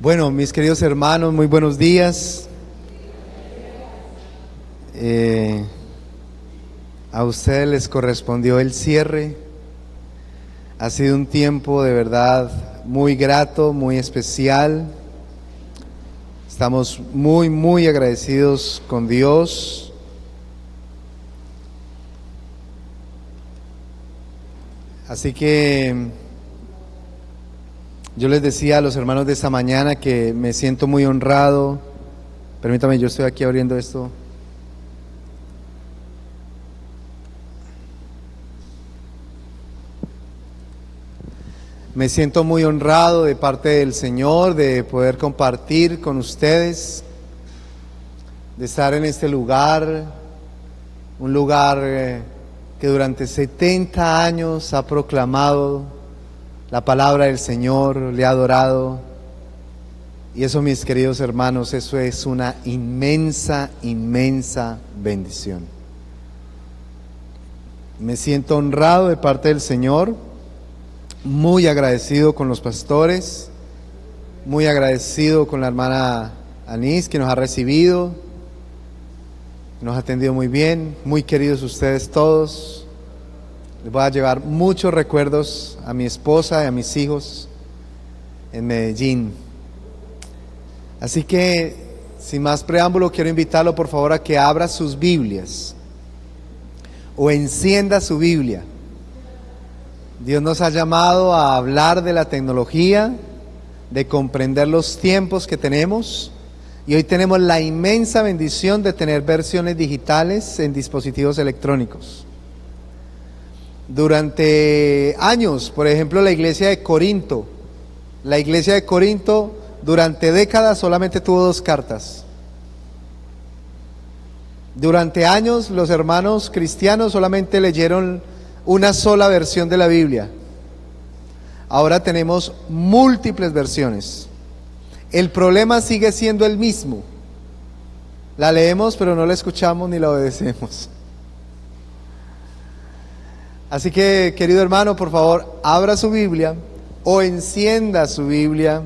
Bueno, mis queridos hermanos, muy buenos días. A ustedes les correspondió el cierre. Ha sido un tiempo de verdad muy grato, muy especial. Estamos muy agradecidos con Dios. Así que yo les decía a los hermanos de esta mañana que me siento muy honrado. Permítame, yo estoy aquí abriendo esto. Me siento muy honrado de parte del Señor de poder compartir con ustedes, de estar en este lugar, un lugar que durante 70 años ha proclamado la palabra del Señor, le ha adorado. Y eso, mis queridos hermanos, eso es una inmensa bendición. Me siento honrado de parte del Señor. Muy agradecido con los pastores, muy agradecido con la hermana Anís que nos ha recibido, nos ha atendido muy bien, muy queridos ustedes todos. Les voy a llevar muchos recuerdos a mi esposa y a mis hijos en Medellín. Así que, sin más preámbulo, quiero invitarlo por favor a que abra sus Biblias o encienda su Biblia. Dios nos ha llamado a hablar de la tecnología, de comprender los tiempos que tenemos, y hoy tenemos la inmensa bendición de tener versiones digitales en dispositivos electrónicos. Durante años, por ejemplo, la iglesia de Corinto durante décadas solamente tuvo 2 cartas. Durante años los hermanos cristianos solamente leyeron una sola versión de la Biblia. Ahora tenemos múltiples versiones. El problema sigue siendo el mismo. La leemos pero no la escuchamos ni la obedecemos. Así que, querido hermano, por favor, abra su Biblia o encienda su Biblia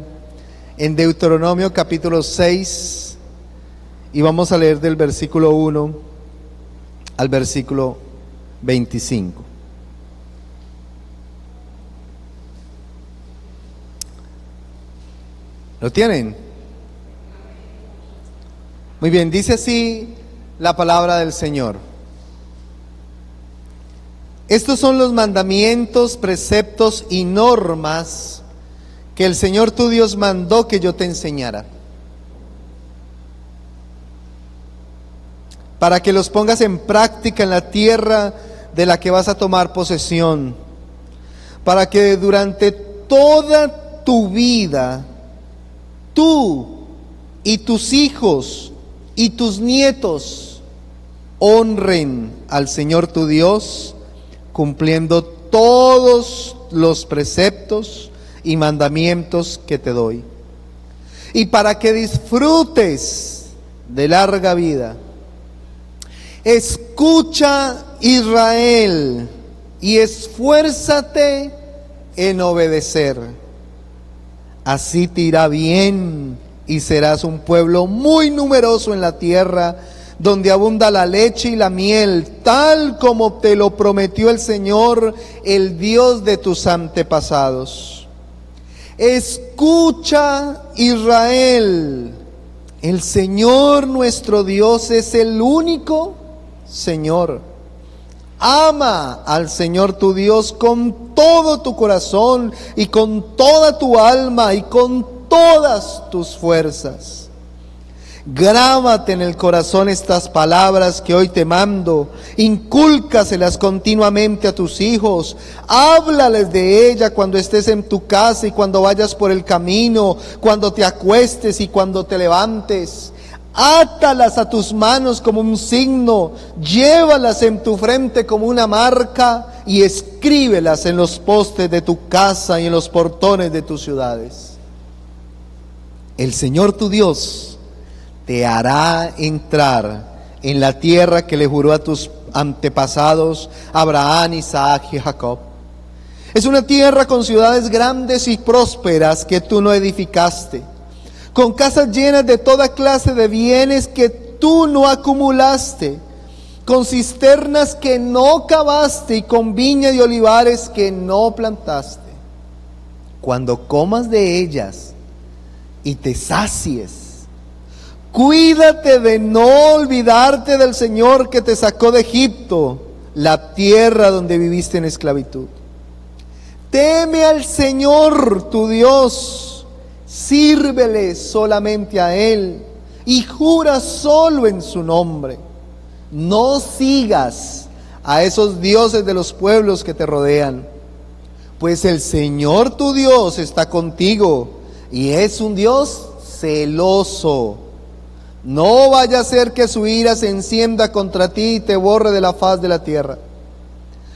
en Deuteronomio capítulo 6 y vamos a leer del versículo 1 al versículo 25. ¿Lo tienen? Muy bien, dice así la palabra del Señor. Estos son los mandamientos, preceptos y normas que el Señor tu Dios mandó que yo te enseñara, para que los pongas en práctica en la tierra de la que vas a tomar posesión, para que durante toda tu vida tú y tus hijos y tus nietos honren al Señor tu Dios, cumpliendo todos los preceptos y mandamientos que te doy, y para que disfrutes de larga vida. Escucha, Israel, y esfuérzate en obedecer. Así te irá bien y serás un pueblo muy numeroso en la tierra donde abunda la leche y la miel, tal como te lo prometió el Señor, el Dios de tus antepasados. Escucha, Israel, el Señor nuestro Dios es el único Señor. Ama al Señor tu Dios con todo tu corazón y con toda tu alma y con todas tus fuerzas. Grábate en el corazón estas palabras que hoy te mando, incúlcaselas continuamente a tus hijos, háblales de ella cuando estés en tu casa y cuando vayas por el camino, cuando te acuestes y cuando te levantes. Átalas a tus manos como un signo, llévalas en tu frente como una marca y escríbelas en los postes de tu casa y en los portones de tus ciudades. El Señor tu Dios te hará entrar en la tierra que le juró a tus antepasados, Abraham, Isaac y Jacob. Es una tierra con ciudades grandes y prósperas que tú no edificaste, con casas llenas de toda clase de bienes que tú no acumulaste, con cisternas que no cavaste y con viñas y olivares que no plantaste. Cuando comas de ellas y te sacies, cuídate de no olvidarte del Señor que te sacó de Egipto, la tierra donde viviste en esclavitud. Teme al Señor tu Dios, sírvele solamente a Él y jura solo en su nombre. No sigas a esos dioses de los pueblos que te rodean, pues el Señor tu Dios está contigo y es un Dios celoso. No vaya a ser que su ira se encienda contra ti y te borre de la faz de la tierra.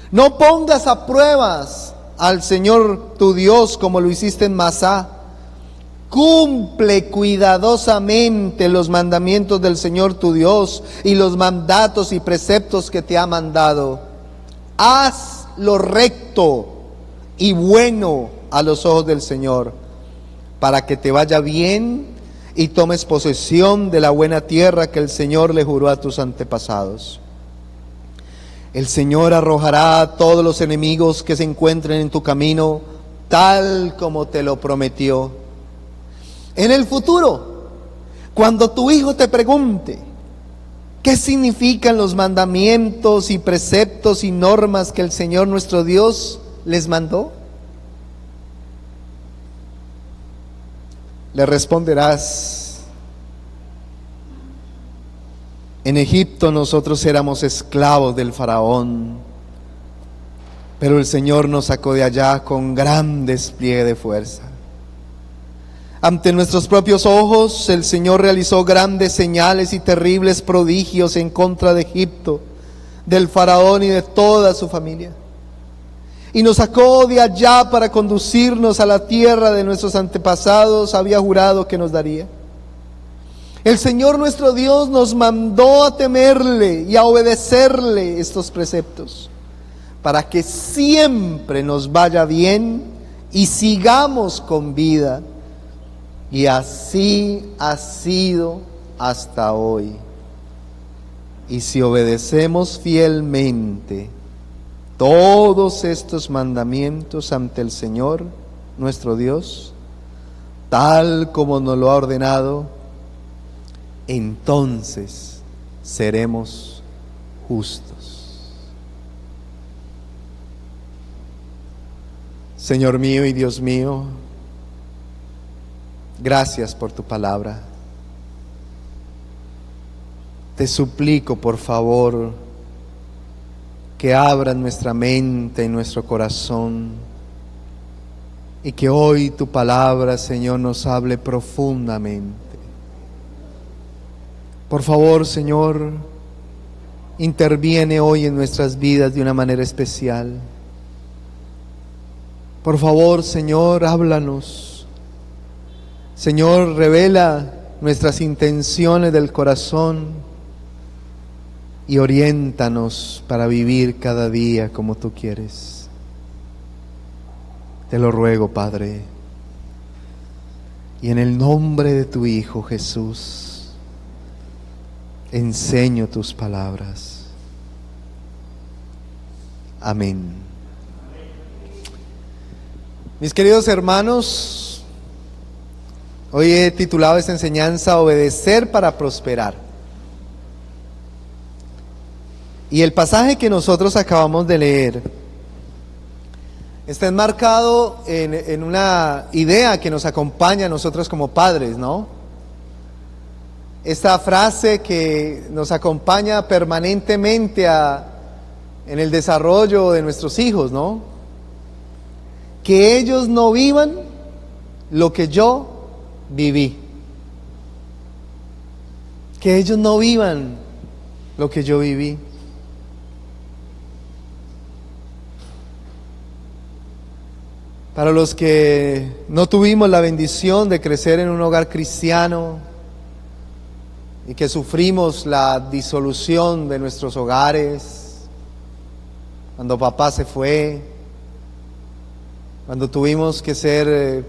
No pongas a pruebas al Señor tu Dios como lo hiciste en Masá. Cumple cuidadosamente los mandamientos del Señor tu Dios y los mandatos y preceptos que te ha mandado. Haz lo recto y bueno a los ojos del Señor, para que te vaya bien y tomes posesión de la buena tierra que el Señor le juró a tus antepasados. El Señor arrojará a todos los enemigos que se encuentren en tu camino, tal como te lo prometió. En el futuro, cuando tu hijo te pregunte qué significan los mandamientos y preceptos y normas que el Señor nuestro Dios les mandó, le responderás: en Egipto nosotros éramos esclavos del faraón, pero el Señor nos sacó de allá con gran despliegue de fuerza. Ante nuestros propios ojos el Señor realizó grandes señales y terribles prodigios en contra de Egipto, del faraón y de toda su familia. Y nos sacó de allá para conducirnos a la tierra de nuestros antepasados había jurado que nos daría. El Señor nuestro Dios nos mandó a temerle y a obedecerle estos preceptos, para que siempre nos vaya bien y sigamos con vida. Y así ha sido hasta hoy. Y si obedecemos fielmente todos estos mandamientos ante el Señor nuestro Dios, tal como nos lo ha ordenado, entonces seremos justos. Señor mío y Dios mío, gracias por tu palabra. Te suplico, por favor, que abras nuestra mente y nuestro corazón, y que hoy tu palabra, Señor, nos hable profundamente. Por favor, Señor, interviene hoy en nuestras vidas de una manera especial. Por favor, Señor, háblanos. Señor, revela nuestras intenciones del corazón y oriéntanos para vivir cada día como tú quieres. Te lo ruego, Padre, y en el nombre de tu Hijo Jesús, enseño tus palabras. Amén. Mis queridos hermanos, hoy he titulado esta enseñanza Obedecer para prosperar. Y el pasaje que nosotros acabamos de leer está enmarcado en una idea que nos acompaña a nosotros como padres, ¿no? Esta frase que nos acompaña permanentemente en el desarrollo de nuestros hijos, ¿no? Que ellos no vivan lo que yo viví. Que ellos no vivan lo que yo viví. Para los que no tuvimos la bendición de crecer en un hogar cristiano y que sufrimos la disolución de nuestros hogares, cuando papá se fue, cuando tuvimos que ser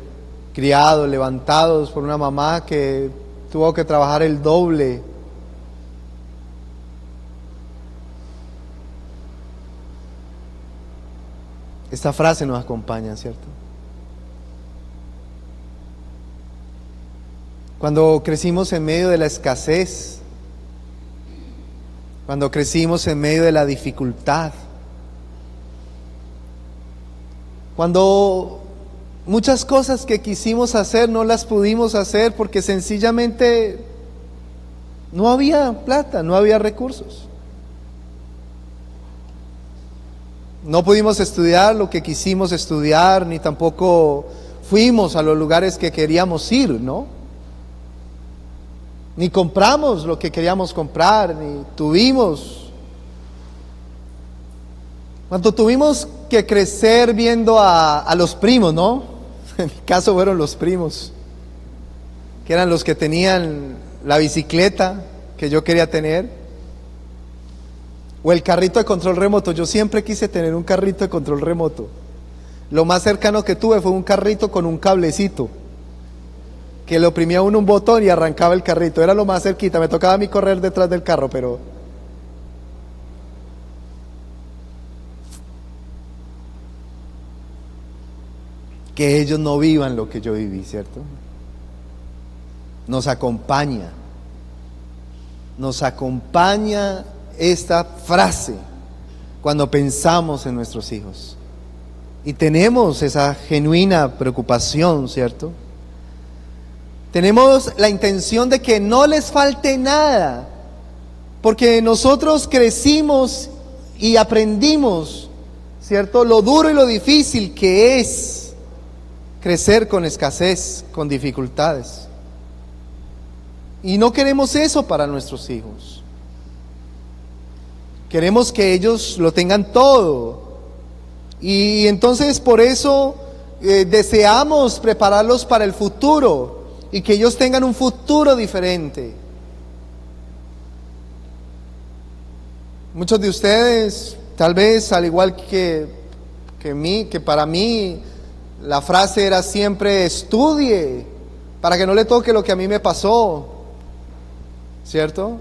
criados, levantados por una mamá que tuvo que trabajar el doble. Esta frase nos acompaña, ¿cierto? Cuando crecimos en medio de la escasez, cuando crecimos en medio de la dificultad, cuando muchas cosas que quisimos hacer no las pudimos hacer porque sencillamente no había plata, no había recursos. No pudimos estudiar lo que quisimos estudiar, ni tampoco fuimos a los lugares que queríamos ir, ¿no? Ni compramos lo que queríamos comprar, ni tuvimos. Cuando tuvimos que crecer viendo a los primos, ¿no? En mi caso fueron los primos, que eran los que tenían la bicicleta que yo quería tener, o el carrito de control remoto. Yo siempre quise tener un carrito de control remoto. Lo más cercano que tuve fue un carrito con un cablecito, que le oprimía uno un botón y arrancaba el carrito. Era lo más cerquita, me tocaba a mí correr detrás del carro, pero que ellos no vivan lo que yo viví, ¿cierto? Nos acompaña esta frase cuando pensamos en nuestros hijos y tenemos esa genuina preocupación, ¿cierto? Tenemos la intención de que no les falte nada, porque nosotros crecimos y aprendimos, ¿cierto?, lo duro y lo difícil que es crecer con escasez, con dificultades. Y no queremos eso para nuestros hijos. Queremos que ellos lo tengan todo. Y entonces por eso deseamos prepararlos para el futuro y que ellos tengan un futuro diferente. Muchos de ustedes, tal vez al igual que para mí la frase era siempre: estudie para que no le toque lo que a mí me pasó, ¿cierto?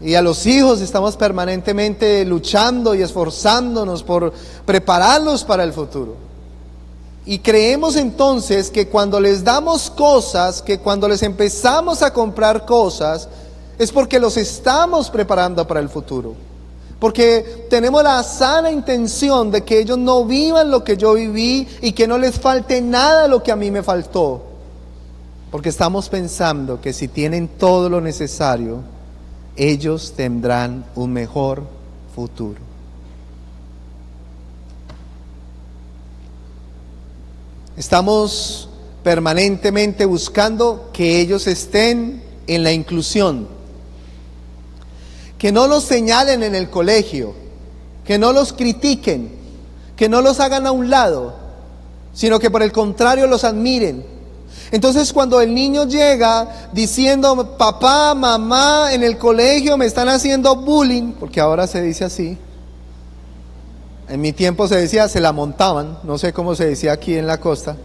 Y a los hijos estamos permanentemente luchando y esforzándonos por prepararlos para el futuro. Y creemos entonces que cuando les damos cosas, que cuando les empezamos a comprar cosas, es porque los estamos preparando para el futuro. Porque tenemos la sana intención de que ellos no vivan lo que yo viví y que no les falte nada de lo que a mí me faltó. Porque estamos pensando que si tienen todo lo necesario, ellos tendrán un mejor futuro. Estamos permanentemente buscando que ellos estén en la inclusión, que no los señalen en el colegio, que no los critiquen, que no los hagan a un lado, sino que por el contrario los admiren. Entonces cuando el niño llega diciendo: papá, mamá, en el colegio me están haciendo bullying, porque ahora se dice así, en mi tiempo se decía se la montaban, no sé cómo se decía aquí en la costa,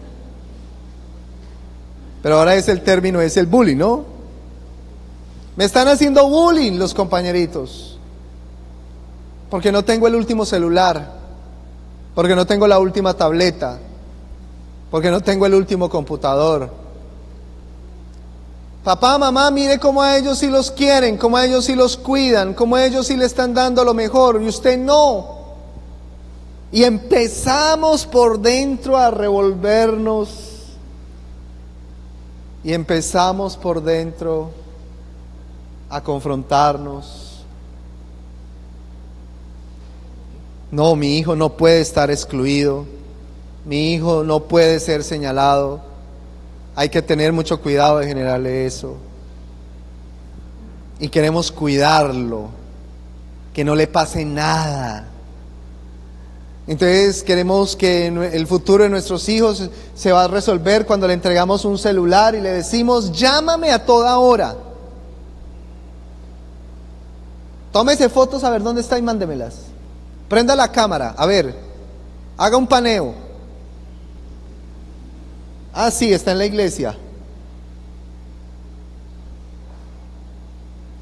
pero ahora es el término, es el bullying, ¿no? Me están haciendo bullying los compañeritos, porque no tengo el último celular, porque no tengo la última tableta, porque no tengo el último computador. Papá, mamá, mire cómo a ellos sí los quieren, cómo a ellos sí los cuidan, cómo a ellos sí le están dando lo mejor y usted no. Y empezamos por dentro a revolvernos y empezamos por dentro a confrontarnos. No, mi hijo no puede estar excluido. Mi hijo no puede ser señalado. Hay que tener mucho cuidado de generarle eso. Y queremos cuidarlo, que no le pase nada. Entonces queremos que el futuro de nuestros hijos se va a resolver cuando le entregamos un celular y le decimos: llámame a toda hora. Tómese fotos a ver dónde está y mándemelas. Prenda la cámara, a ver, haga un paneo. Ah, sí, está en la iglesia.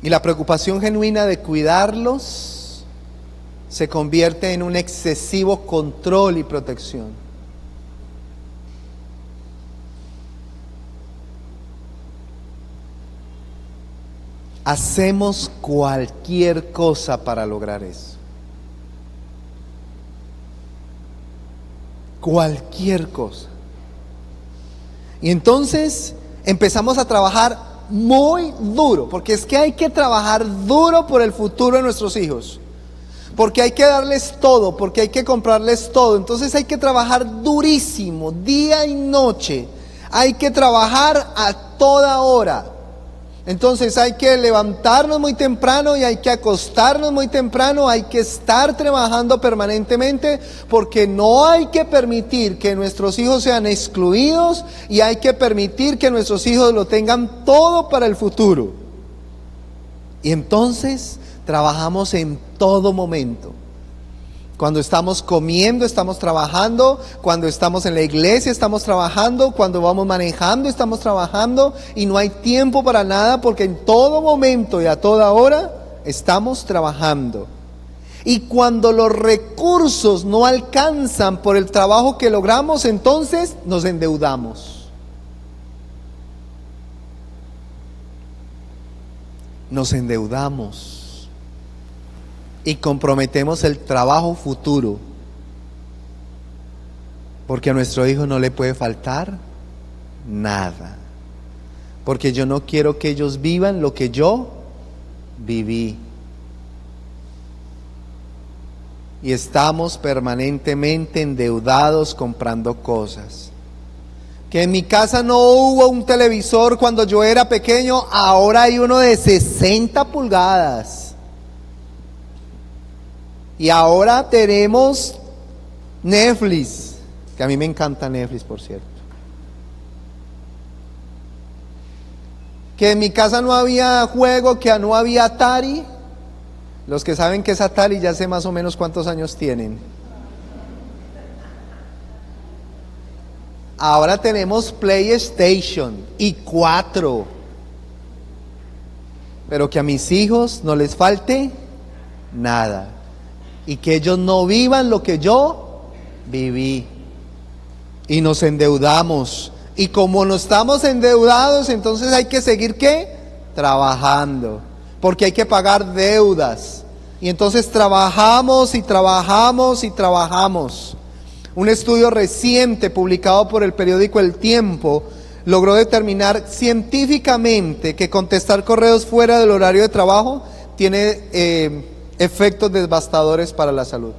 Y la preocupación genuina de cuidarlos se convierte en un excesivo control y protección. Hacemos cualquier cosa para lograr eso. Cualquier cosa. Y entonces empezamos a trabajar muy duro, porque es que hay que trabajar duro por el futuro de nuestros hijos, porque hay que darles todo, porque hay que comprarles todo. Entonces hay que trabajar durísimo, día y noche. Hay que trabajar a toda hora. Entonces hay que levantarnos muy temprano y hay que acostarnos muy temprano, hay que estar trabajando permanentemente, porque no hay que permitir que nuestros hijos sean excluidos y hay que permitir que nuestros hijos lo tengan todo para el futuro. Y entonces trabajamos en todo momento. Cuando estamos comiendo, estamos trabajando. Cuando estamos en la iglesia, estamos trabajando. Cuando vamos manejando, estamos trabajando. Y no hay tiempo para nada, porque en todo momento y a toda hora estamos trabajando. Y cuando los recursos no alcanzan por el trabajo que logramos, entonces nos endeudamos. Nos endeudamos. Y comprometemos el trabajo futuro, porque a nuestro hijo no le puede faltar nada, porque yo no quiero que ellos vivan lo que yo viví. Y estamos permanentemente endeudados comprando cosas. Que en mi casa no hubo un televisor cuando yo era pequeño, ahora hay uno de 60 pulgadas. Y ahora tenemos Netflix, que a mí me encanta Netflix, por cierto. Que en mi casa no había juego, que no había Atari. Los que saben que es Atari ya sé más o menos cuántos años tienen. Ahora tenemos PlayStation y 4. Pero que a mis hijos no les falte nada. Y que ellos no vivan lo que yo viví. Y nos endeudamos. Y como no estamos endeudados, entonces hay que seguir ¿qué? Trabajando. Porque hay que pagar deudas. Y entonces trabajamos y trabajamos y trabajamos. Un estudio reciente publicado por el periódico El Tiempo logró determinar científicamente que contestar correos fuera del horario de trabajo tiene efectos devastadores para la salud.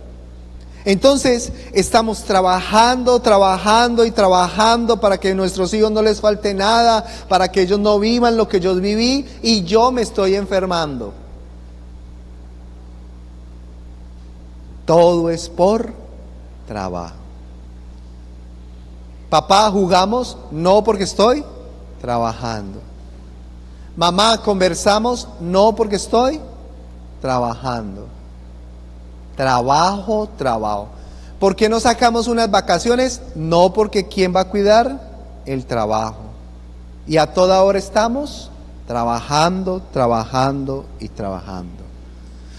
Entonces estamos trabajando, trabajando y trabajando para que a nuestros hijos no les falte nada, para que ellos no vivan lo que yo viví, y yo me estoy enfermando. Todo es por trabajo. Papá, jugamos, no, porque estoy trabajando. Mamá, conversamos, no, porque estoy trabajando. Trabajo, trabajo. ¿Por qué no sacamos unas vacaciones? No, porque ¿quién va a cuidar? El trabajo. Y a toda hora estamos trabajando, trabajando y trabajando.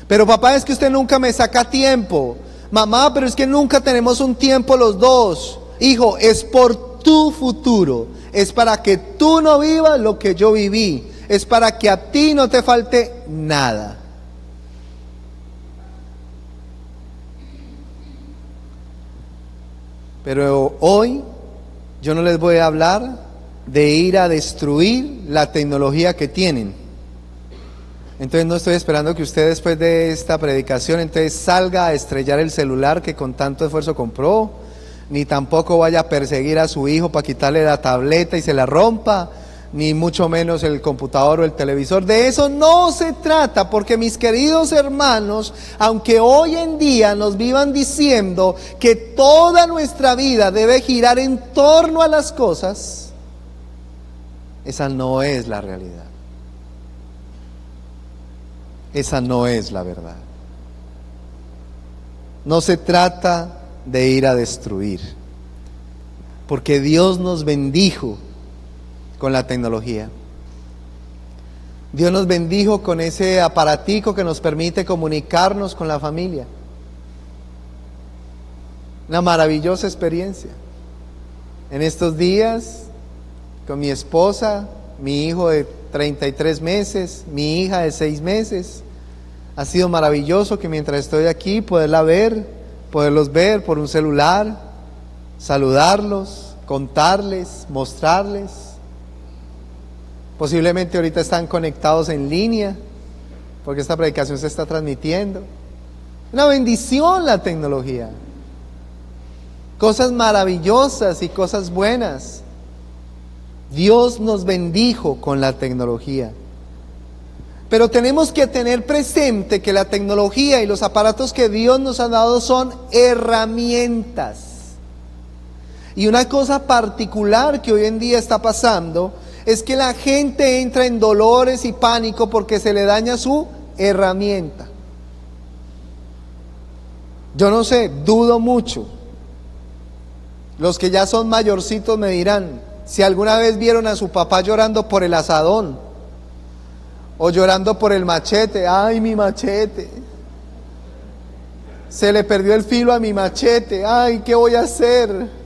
Pero papá, es que usted nunca me saca tiempo. Mamá, pero es que nunca tenemos un tiempo los dos. Hijo, es por tu futuro. Es para que tú no vivas lo que yo viví. Es para que a ti no te falte nada. Pero hoy yo no les voy a hablar de ir a destruir la tecnología que tienen. Entonces no estoy esperando que usted, después de esta predicación, entonces salga a estrellar el celular que con tanto esfuerzo compró, ni tampoco vaya a perseguir a su hijo para quitarle la tableta y se la rompa, ni mucho menos el computador o el televisor. De eso no se trata, porque mis queridos hermanos, aunque hoy en día nos vivan diciendo que toda nuestra vida debe girar en torno a las cosas, esa no es la realidad. Esa no es la verdad. No se trata de ir a destruir. porque Dios nos bendijo con la tecnología. Dios nos bendijo con ese aparatico que nos permite comunicarnos con la familia. Una maravillosa experiencia. En estos días, con mi esposa, mi hijo de 33 meses, mi hija de 6 meses, ha sido maravilloso que mientras estoy aquí poderlos ver por un celular, saludarlos, contarles, mostrarles. Posiblemente ahorita están conectados en línea, porque esta predicación se está transmitiendo. Una bendición la tecnología. Cosas maravillosas y cosas buenas. Dios nos bendijo con la tecnología. Pero tenemos que tener presente que la tecnología y los aparatos que Dios nos ha dado son herramientas. Y una cosa particular que hoy en día está pasando es que la gente entra en dolores y pánico porque se le daña su herramienta. Yo no sé, dudo mucho. Los que ya son mayorcitos me dirán, si alguna vez vieron a su papá llorando por el asadón o llorando por el machete. Ay, mi machete, se le perdió el filo a mi machete. Ay, ¿qué voy a hacer?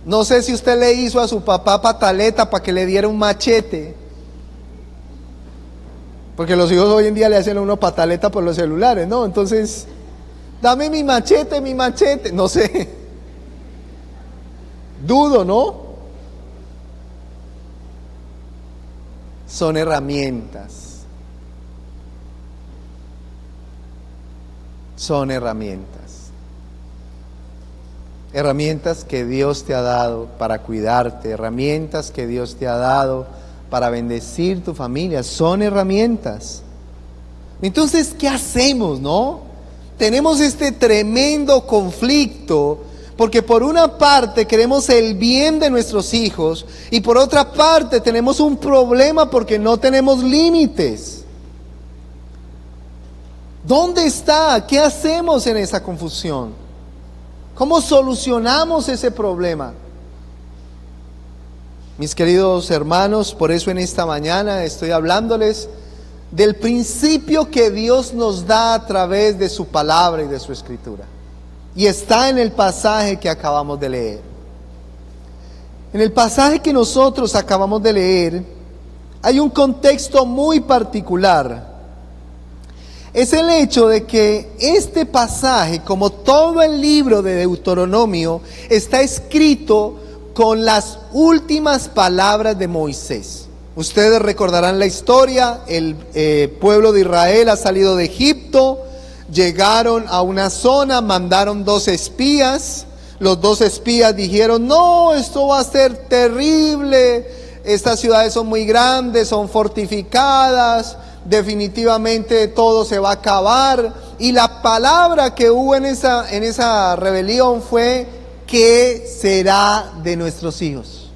No sé si usted le hizo a su papá pataleta para que le diera un machete, porque los hijos hoy en día le hacen a uno pataleta por los celulares, ¿no? Entonces, dame mi machete, no sé. Dudo, ¿no? Son herramientas. Son herramientas. Herramientas que Dios te ha dado para cuidarte, herramientas que Dios te ha dado para bendecir tu familia, son herramientas. Entonces, ¿qué hacemos, no? Tenemos este tremendo conflicto, porque por una parte queremos el bien de nuestros hijos y por otra parte tenemos un problema porque no tenemos límites. ¿Dónde está? ¿Qué hacemos en esa confusión? ¿Cómo solucionamos ese problema? Mis queridos hermanos, por eso en esta mañana estoy hablándoles del principio que Dios nos da a través de su palabra y de su escritura. Y está en el pasaje que acabamos de leer. En el pasaje que nosotros acabamos de leer, hay un contexto muy particular. Es el hecho de que este pasaje, como todo el libro de Deuteronomio, está escrito con las últimas palabras de Moisés. Ustedes recordarán la historia, el pueblo de Israel ha salido de Egipto, llegaron a una zona, mandaron 2 espías, los 2 espías dijeron, no, esto va a ser terrible, estas ciudades son muy grandes, son fortificadas, definitivamente todo se va a acabar. Y la palabra que hubo en esa rebelión fue, ¿qué será de nuestros hijos?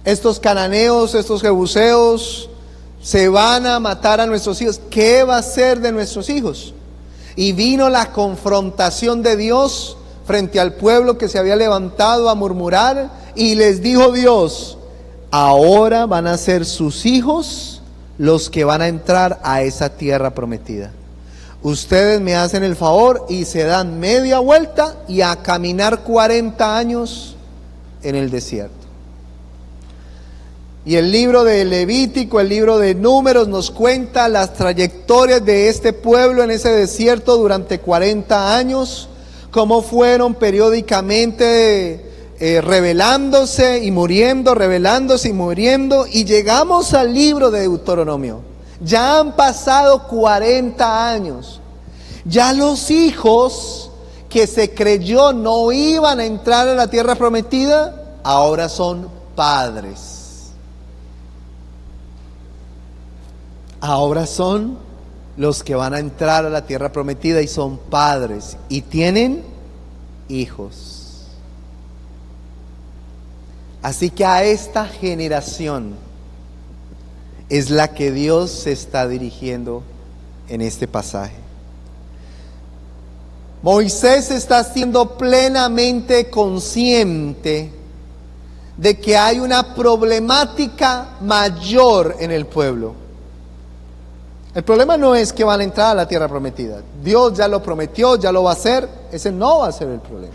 Estos cananeos, estos jebuseos se van a matar a nuestros hijos. ¿Qué va a ser de nuestros hijos? Y vino la confrontación de Dios frente al pueblo que se había levantado a murmurar, y les dijo Dios, ahora van a ser sus hijos los que van a entrar a esa tierra prometida. Ustedes me hacen el favor y se dan media vuelta y a caminar 40 años en el desierto. Y el libro de Levítico, el libro de Números nos cuenta las trayectorias de este pueblo en ese desierto durante 40 años, cómo fueron periódicamente rebelándose y muriendo, rebelándose y muriendo, y llegamos al libro de Deuteronomio. Ya han pasado 40 años. Ya los hijos que se creyó no iban a entrar a la tierra prometida, ahora son padres. Ahora son los que van a entrar a la tierra prometida y son padres y tienen hijos. Así que a esta generación es la que Dios se está dirigiendo en este pasaje. Moisés está siendo plenamente consciente de que hay una problemática mayor en el pueblo. El problema no es que van a entrar a la tierra prometida. Dios ya lo prometió, ya lo va a hacer. Ese no va a ser el problema.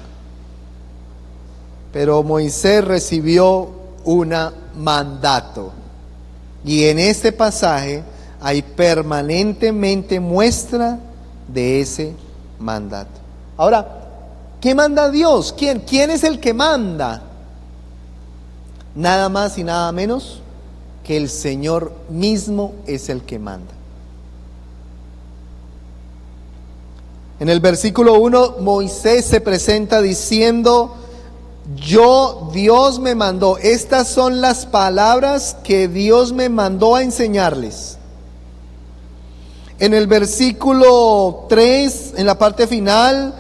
Pero Moisés recibió un mandato. Y en este pasaje hay permanentemente muestra de ese mandato. Ahora, ¿qué manda Dios? ¿Quién es el que manda? Nada más y nada menos que el Señor mismo es el que manda. En el versículo 1, Moisés se presenta diciendo: Dios me mandó. Estas son las palabras que Dios me mandó a enseñarles. En el versículo 3, en la parte final,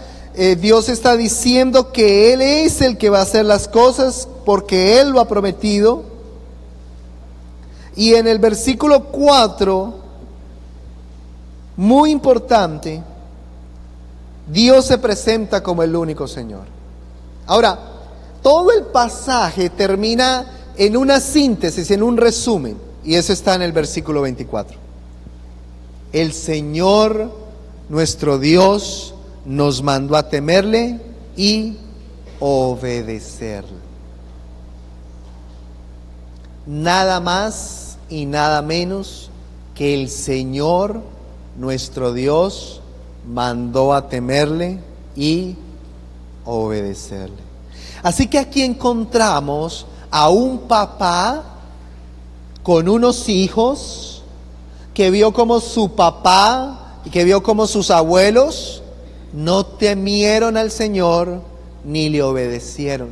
Dios está diciendo que Él es el que va a hacer las cosas porque Él lo ha prometido. Y en el versículo 4, muy importante, Dios se presenta como el único Señor. Ahora, todo el pasaje termina en una síntesis, en un resumen, y eso está en el versículo 24. El Señor, nuestro Dios, nos mandó a temerle y obedecerle. Nada más y nada menos que el Señor, nuestro Dios, mandó a temerle y obedecerle. Así que aquí encontramos a un papá con unos hijos que vio como su papá y que vio como sus abuelos no temieron al Señor ni le obedecieron.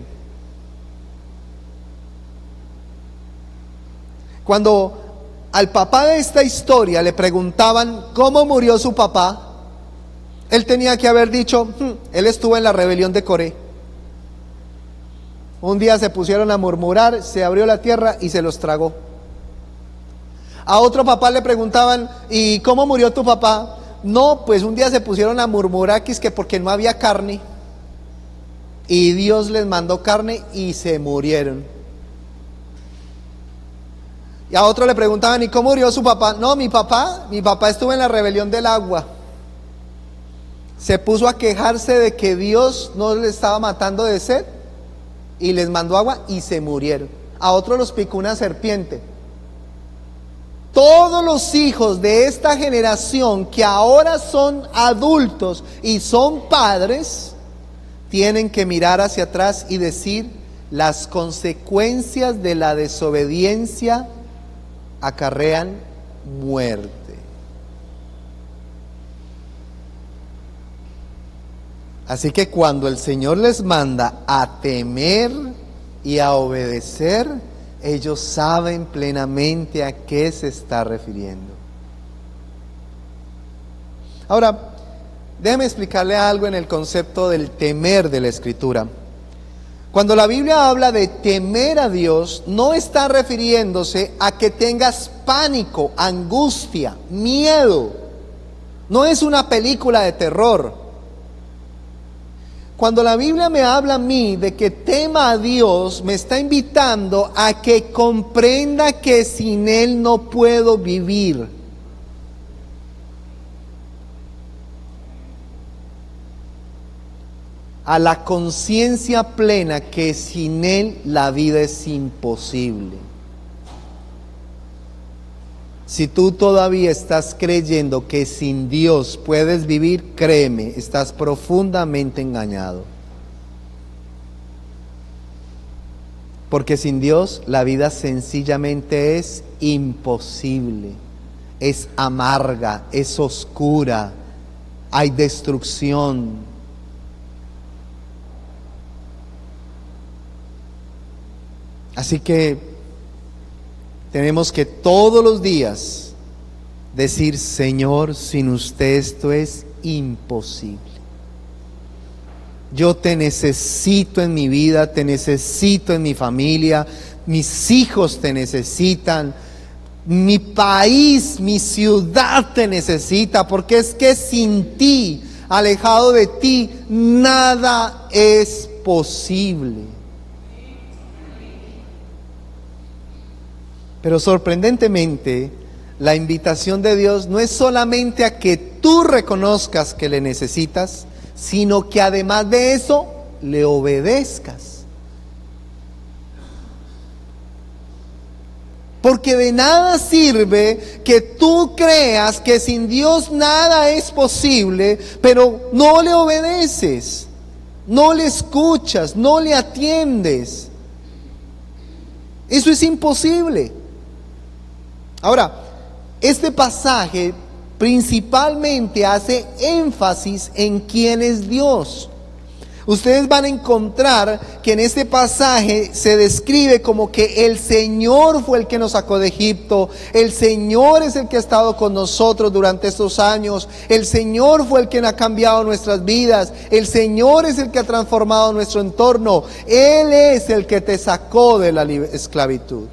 Cuando al papá de esta historia le preguntaban cómo murió su papá, él tenía que haber dicho: él estuvo en la rebelión de Coré. Un día se pusieron a murmurar, se abrió la tierra y se los tragó. A otro papá le preguntaban: ¿y cómo murió tu papá? No, pues un día se pusieron a murmurar que es que porque no había carne. Y Dios les mandó carne y se murieron. Y a otro le preguntaban: ¿y cómo murió su papá? No, mi papá estuvo en la rebelión del agua. Se puso a quejarse de que Dios no le estaba matando de sed y les mandó agua y se murieron. A otro los picó una serpiente. Todos los hijos de esta generación que ahora son adultos y son padres tienen que mirar hacia atrás y decir: las consecuencias de la desobediencia acarrean muerte. Así que cuando el Señor les manda a temer y a obedecer, ellos saben plenamente a qué se está refiriendo. Ahora, déjeme explicarle algo en el concepto del temer de la Escritura. Cuando la Biblia habla de temer a Dios, no está refiriéndose a que tengas pánico, angustia, miedo. No es una película de terror. Cuando la Biblia me habla a mí de que tema a Dios, me está invitando a que comprenda que sin Él no puedo vivir. A la conciencia plena que sin Él la vida es imposible. Si tú todavía estás creyendo que sin Dios puedes vivir, créeme, estás profundamente engañado. Porque sin Dios la vida sencillamente es imposible, es amarga, es oscura, hay destrucción. Así que tenemos que todos los días decir: Señor, sin usted esto es imposible. Yo te necesito en mi vida, te necesito en mi familia, mis hijos te necesitan, mi país, mi ciudad te necesita, porque es que sin ti alejado de ti, nada es posible. Pero sorprendentemente, la invitación de Dios no es solamente a que tú reconozcas que le necesitas, sino que además de eso, le obedezcas. Porque de nada sirve que tú creas que sin Dios nada es posible, pero no le obedeces, no le escuchas, no le atiendes. Eso es imposible. Ahora, este pasaje principalmente hace énfasis en quién es Dios. Ustedes van a encontrar que en este pasaje se describe como que el Señor fue el que nos sacó de Egipto, el Señor es el que ha estado con nosotros durante estos años, el Señor fue el que ha cambiado nuestras vidas, el Señor es el que ha transformado nuestro entorno, Él es el que te sacó de la esclavitud.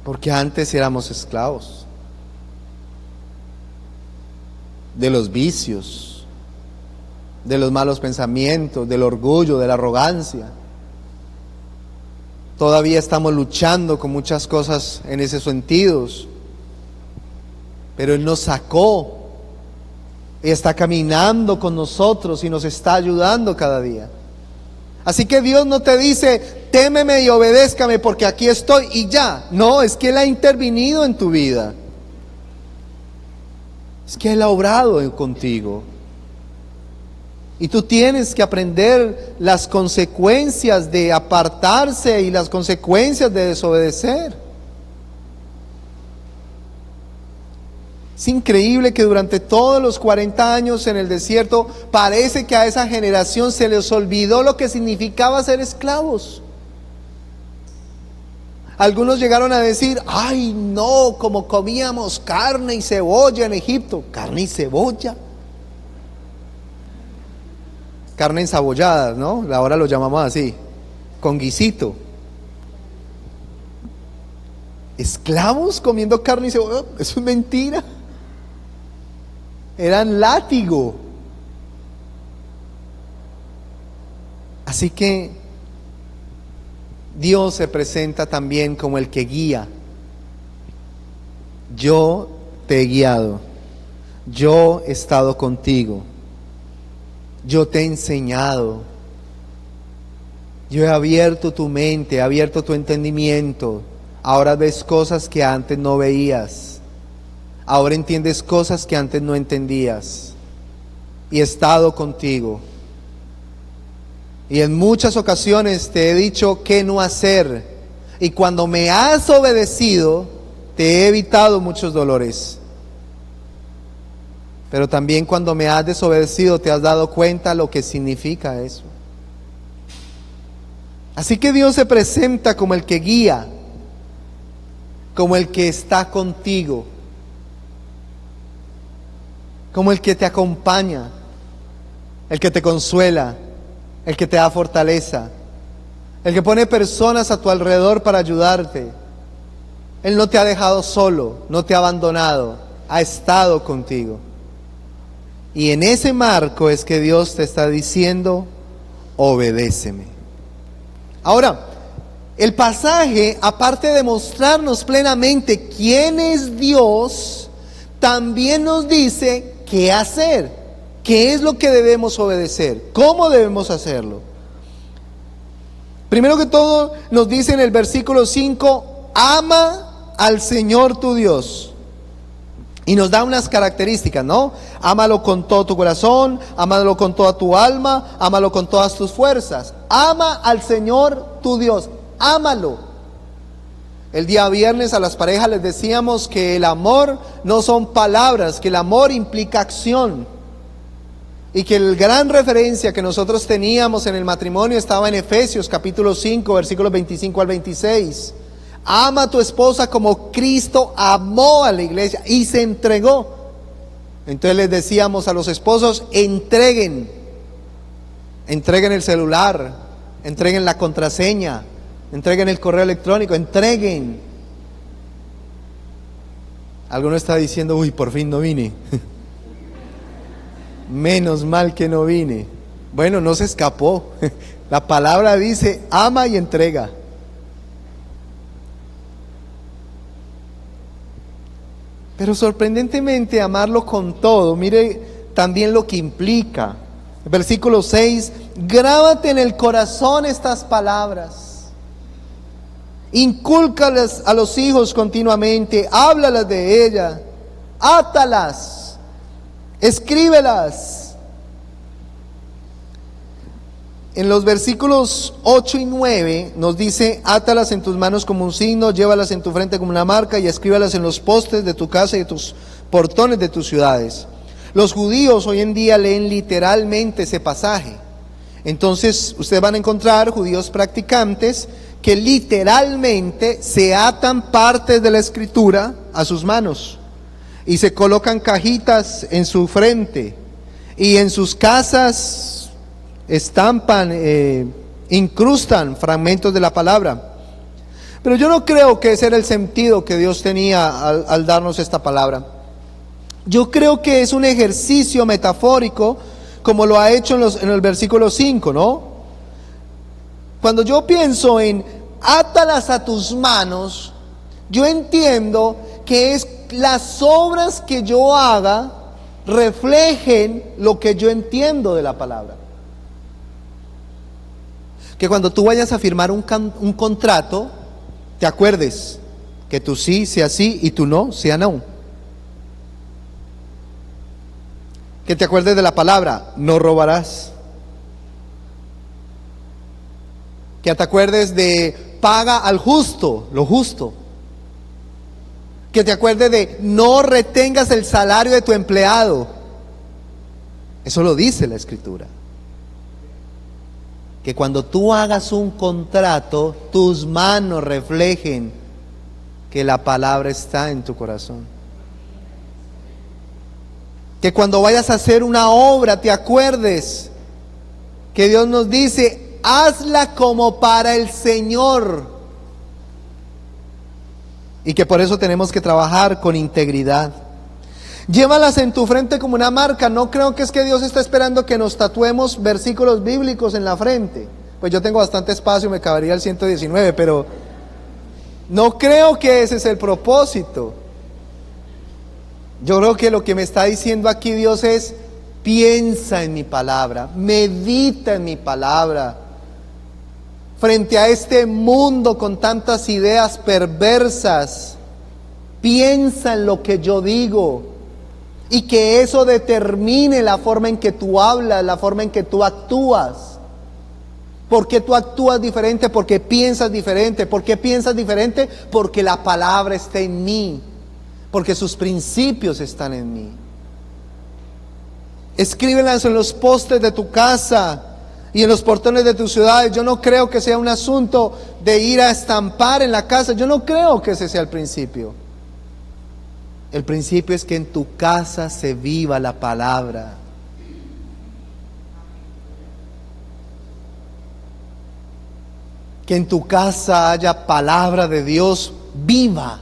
Porque antes éramos esclavos de los vicios, de los malos pensamientos, del orgullo, de la arrogancia. Todavía estamos luchando con muchas cosas en esos sentidos, pero Él nos sacó y está caminando con nosotros y nos está ayudando cada día. Así que Dios no te dice, témeme y obedézcame porque aquí estoy y ya. No, es que Él ha intervenido en tu vida. Es que Él ha obrado contigo. Y tú tienes que aprender las consecuencias de apartarse y las consecuencias de desobedecer. Es increíble que durante todos los 40 años en el desierto parece que a esa generación se les olvidó lo que significaba ser esclavos. Algunos llegaron a decir, ay no, como comíamos carne y cebolla en Egipto. ¿Carne y cebolla? Carne ensabollada, ¿no? Ahora lo llamamos así, con guisito. ¿Esclavos comiendo carne y cebolla? Eso es mentira. Eran látigo. Así que Dios se presenta también como el que guía. Yo te he guiado, yo he estado contigo, yo te he enseñado, yo he abierto tu mente, he abierto tu entendimiento. Ahora ves cosas que antes no veías, ahora entiendes cosas que antes no entendías, y he estado contigo. Y en muchas ocasiones te he dicho qué no hacer. Y cuando me has obedecido, te he evitado muchos dolores. Pero también cuando me has desobedecido, te has dado cuenta lo que significa eso. Así que Dios se presenta como el que guía, como el que está contigo, como el que te acompaña, el que te consuela, el que te da fortaleza, el que pone personas a tu alrededor para ayudarte. Él no te ha dejado solo, no te ha abandonado, ha estado contigo. Y en ese marco es que Dios te está diciendo, obedéceme. Ahora, el pasaje, aparte de mostrarnos plenamente quién es Dios, también nos dice qué hacer. ¿Qué es lo que debemos obedecer? ¿Cómo debemos hacerlo? Primero que todo nos dice en el versículo 5, ama al Señor tu Dios. Y nos da unas características, ¿no? Ámalo con todo tu corazón, ámalo con toda tu alma, ámalo con todas tus fuerzas. Ama al Señor tu Dios, ámalo. El día viernes a las parejas les decíamos que el amor no son palabras, que el amor implica acción. Y que el gran referencia que nosotros teníamos en el matrimonio estaba en Efesios capítulo 5, versículos 25 al 26. Ama a tu esposa como Cristo amó a la iglesia y se entregó. Entonces les decíamos a los esposos, entreguen el celular, entreguen la contraseña, entreguen el correo electrónico, entreguen. Alguno está diciendo, uy, por fin no vine. Menos mal que no vine. Bueno, no se escapó. La palabra dice, ama y entrega. Pero sorprendentemente amarlo con todo, mire también lo que implica. Versículo 6, grábate en el corazón estas palabras. Incúlcalas a los hijos continuamente, háblalas de ellas, átalas, escríbelas. En los versículos 8 y 9 nos dice, átalas en tus manos como un signo, llévalas en tu frente como una marca y escríbalas en los postes de tu casa y tus portones de tus ciudades. Los judíos hoy en día leen literalmente ese pasaje. Entonces ustedes van a encontrar judíos practicantes que literalmente se atan partes de la escritura a sus manos y se colocan cajitas en su frente y en sus casas estampan, incrustan fragmentos de la palabra. Pero yo no creo que ese era el sentido que Dios tenía al darnos esta palabra. Yo creo que es un ejercicio metafórico, como lo ha hecho en el versículo 5, ¿no? Cuando yo pienso en átalas a tus manos, yo entiendo que es las obras que yo haga reflejen lo que yo entiendo de la palabra. Que cuando tú vayas a firmar un contrato, te acuerdes que tu sí sea sí y tu no sea no. Que te acuerdes de la palabra, no robarás. Que te acuerdes de paga al justo, lo justo. Que te acuerdes de no retengas el salario de tu empleado. Eso lo dice la Escritura. Que cuando tú hagas un contrato, tus manos reflejen que la palabra está en tu corazón. Que cuando vayas a hacer una obra, te acuerdes que Dios nos dice, hazla como para el Señor. Y que por eso tenemos que trabajar con integridad. Llévalas en tu frente como una marca. No creo que es que Dios está esperando que nos tatuemos versículos bíblicos en la frente. Pues yo tengo bastante espacio, me cabería el 119, pero no creo que ese es el propósito. Yo creo que lo que me está diciendo aquí Dios es, piensa en mi palabra, medita en mi palabra. Frente a este mundo con tantas ideas perversas, piensa en lo que yo digo y que eso determine la forma en que tú hablas, la forma en que tú actúas. ¿Por qué tú actúas diferente? Porque piensas diferente. ¿Por qué piensas diferente? Porque la palabra está en mí. Porque sus principios están en mí. Escríbelas en los postes de tu casa y en los portones de tus ciudades. Yo no creo que sea un asunto de ir a estampar en la casa. Yo no creo que ese sea el principio. El principio es que en tu casa se viva la palabra. Que en tu casa haya palabra de Dios viva.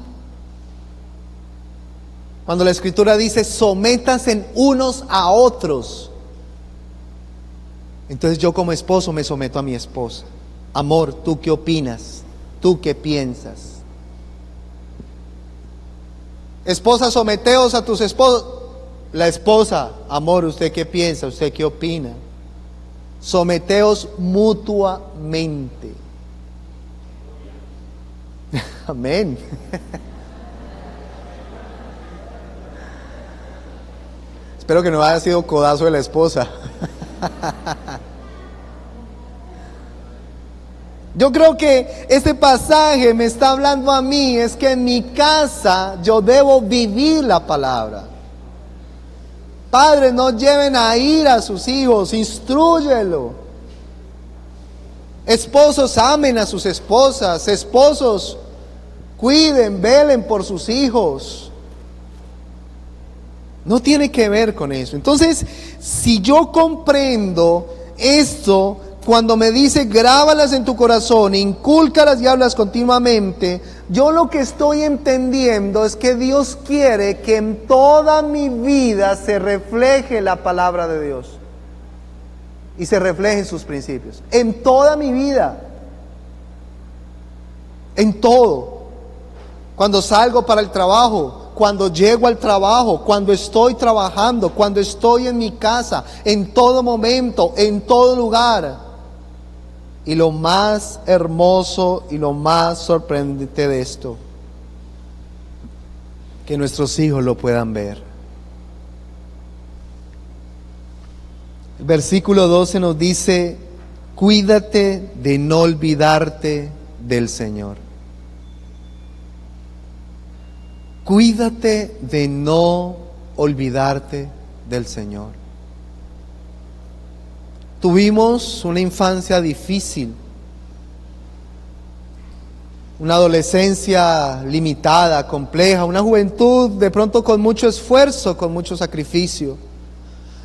Cuando la Escritura dice, sométanse unos a otros. Entonces yo como esposo me someto a mi esposa. Amor, ¿tú qué opinas? ¿Tú qué piensas? Esposa, someteos a tus esposos. La esposa, amor, ¿usted qué piensa? ¿Usted qué opina? Someteos mutuamente. Amén. Espero que no haya sido codazo de la esposa. Yo creo que este pasaje me está hablando a mí, es que en mi casa yo debo vivir la palabra. Padres, no lleven a ir a sus hijos, instrúyelo. Esposos, amen a sus esposas. Esposos, cuiden, velen por sus hijos. No tiene que ver con eso. Entonces, si yo comprendo esto, cuando me dice grábalas en tu corazón, incúlcalas y hablas continuamente, yo lo que estoy entendiendo es que Dios quiere que en toda mi vida se refleje la palabra de Dios y se reflejen sus principios. En toda mi vida, en todo. Cuando salgo para el trabajo, cuando llego al trabajo, cuando estoy trabajando, cuando estoy en mi casa, en todo momento, en todo lugar. Y lo más hermoso y lo más sorprendente de esto, que nuestros hijos lo puedan ver. El versículo 12 nos dice: cuídate de no olvidarte del Señor. Cuídate de no olvidarte del Señor. Tuvimos una infancia difícil, una adolescencia limitada, compleja, una juventud de pronto con mucho esfuerzo, con mucho sacrificio.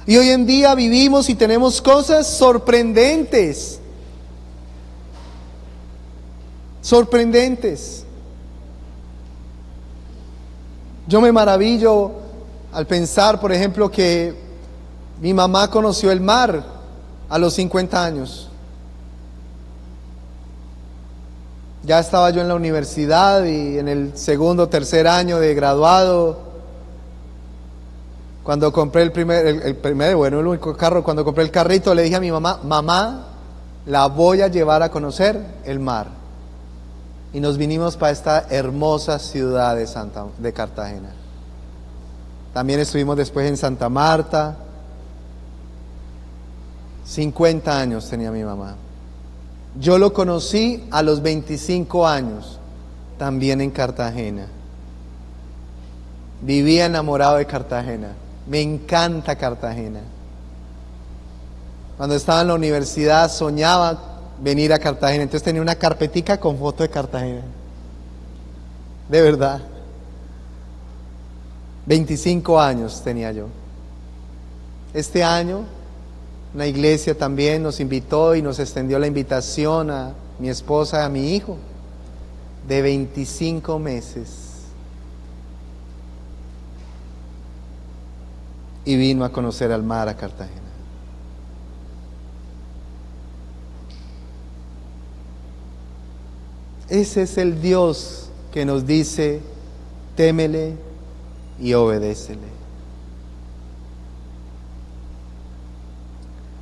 Y hoy en día vivimos y tenemos cosas sorprendentes. Sorprendentes. Yo me maravillo al pensar, por ejemplo, que mi mamá conoció el mar a los 50 años. Ya estaba yo en la universidad y en el segundo o tercer año de graduado, cuando compré el único carro, cuando compré el carrito, le dije a mi mamá: mamá, la voy a llevar a conocer el mar. Y nos vinimos para esta hermosa ciudad de Cartagena. También estuvimos después en Santa Marta. 50 años tenía mi mamá. Yo lo conocí a los 25 años, también en Cartagena. Vivía enamorado de Cartagena. Me encanta Cartagena. Cuando estaba en la universidad soñaba venir a Cartagena, entonces tenía una carpetica con foto de Cartagena. De verdad. 25 años tenía yo. Este año una iglesia también nos invitó y nos extendió la invitación a mi esposa y a mi hijo de 25 meses. Y vino a conocer al mar a Cartagena. Ese es el Dios que nos dice: témele y obedécele.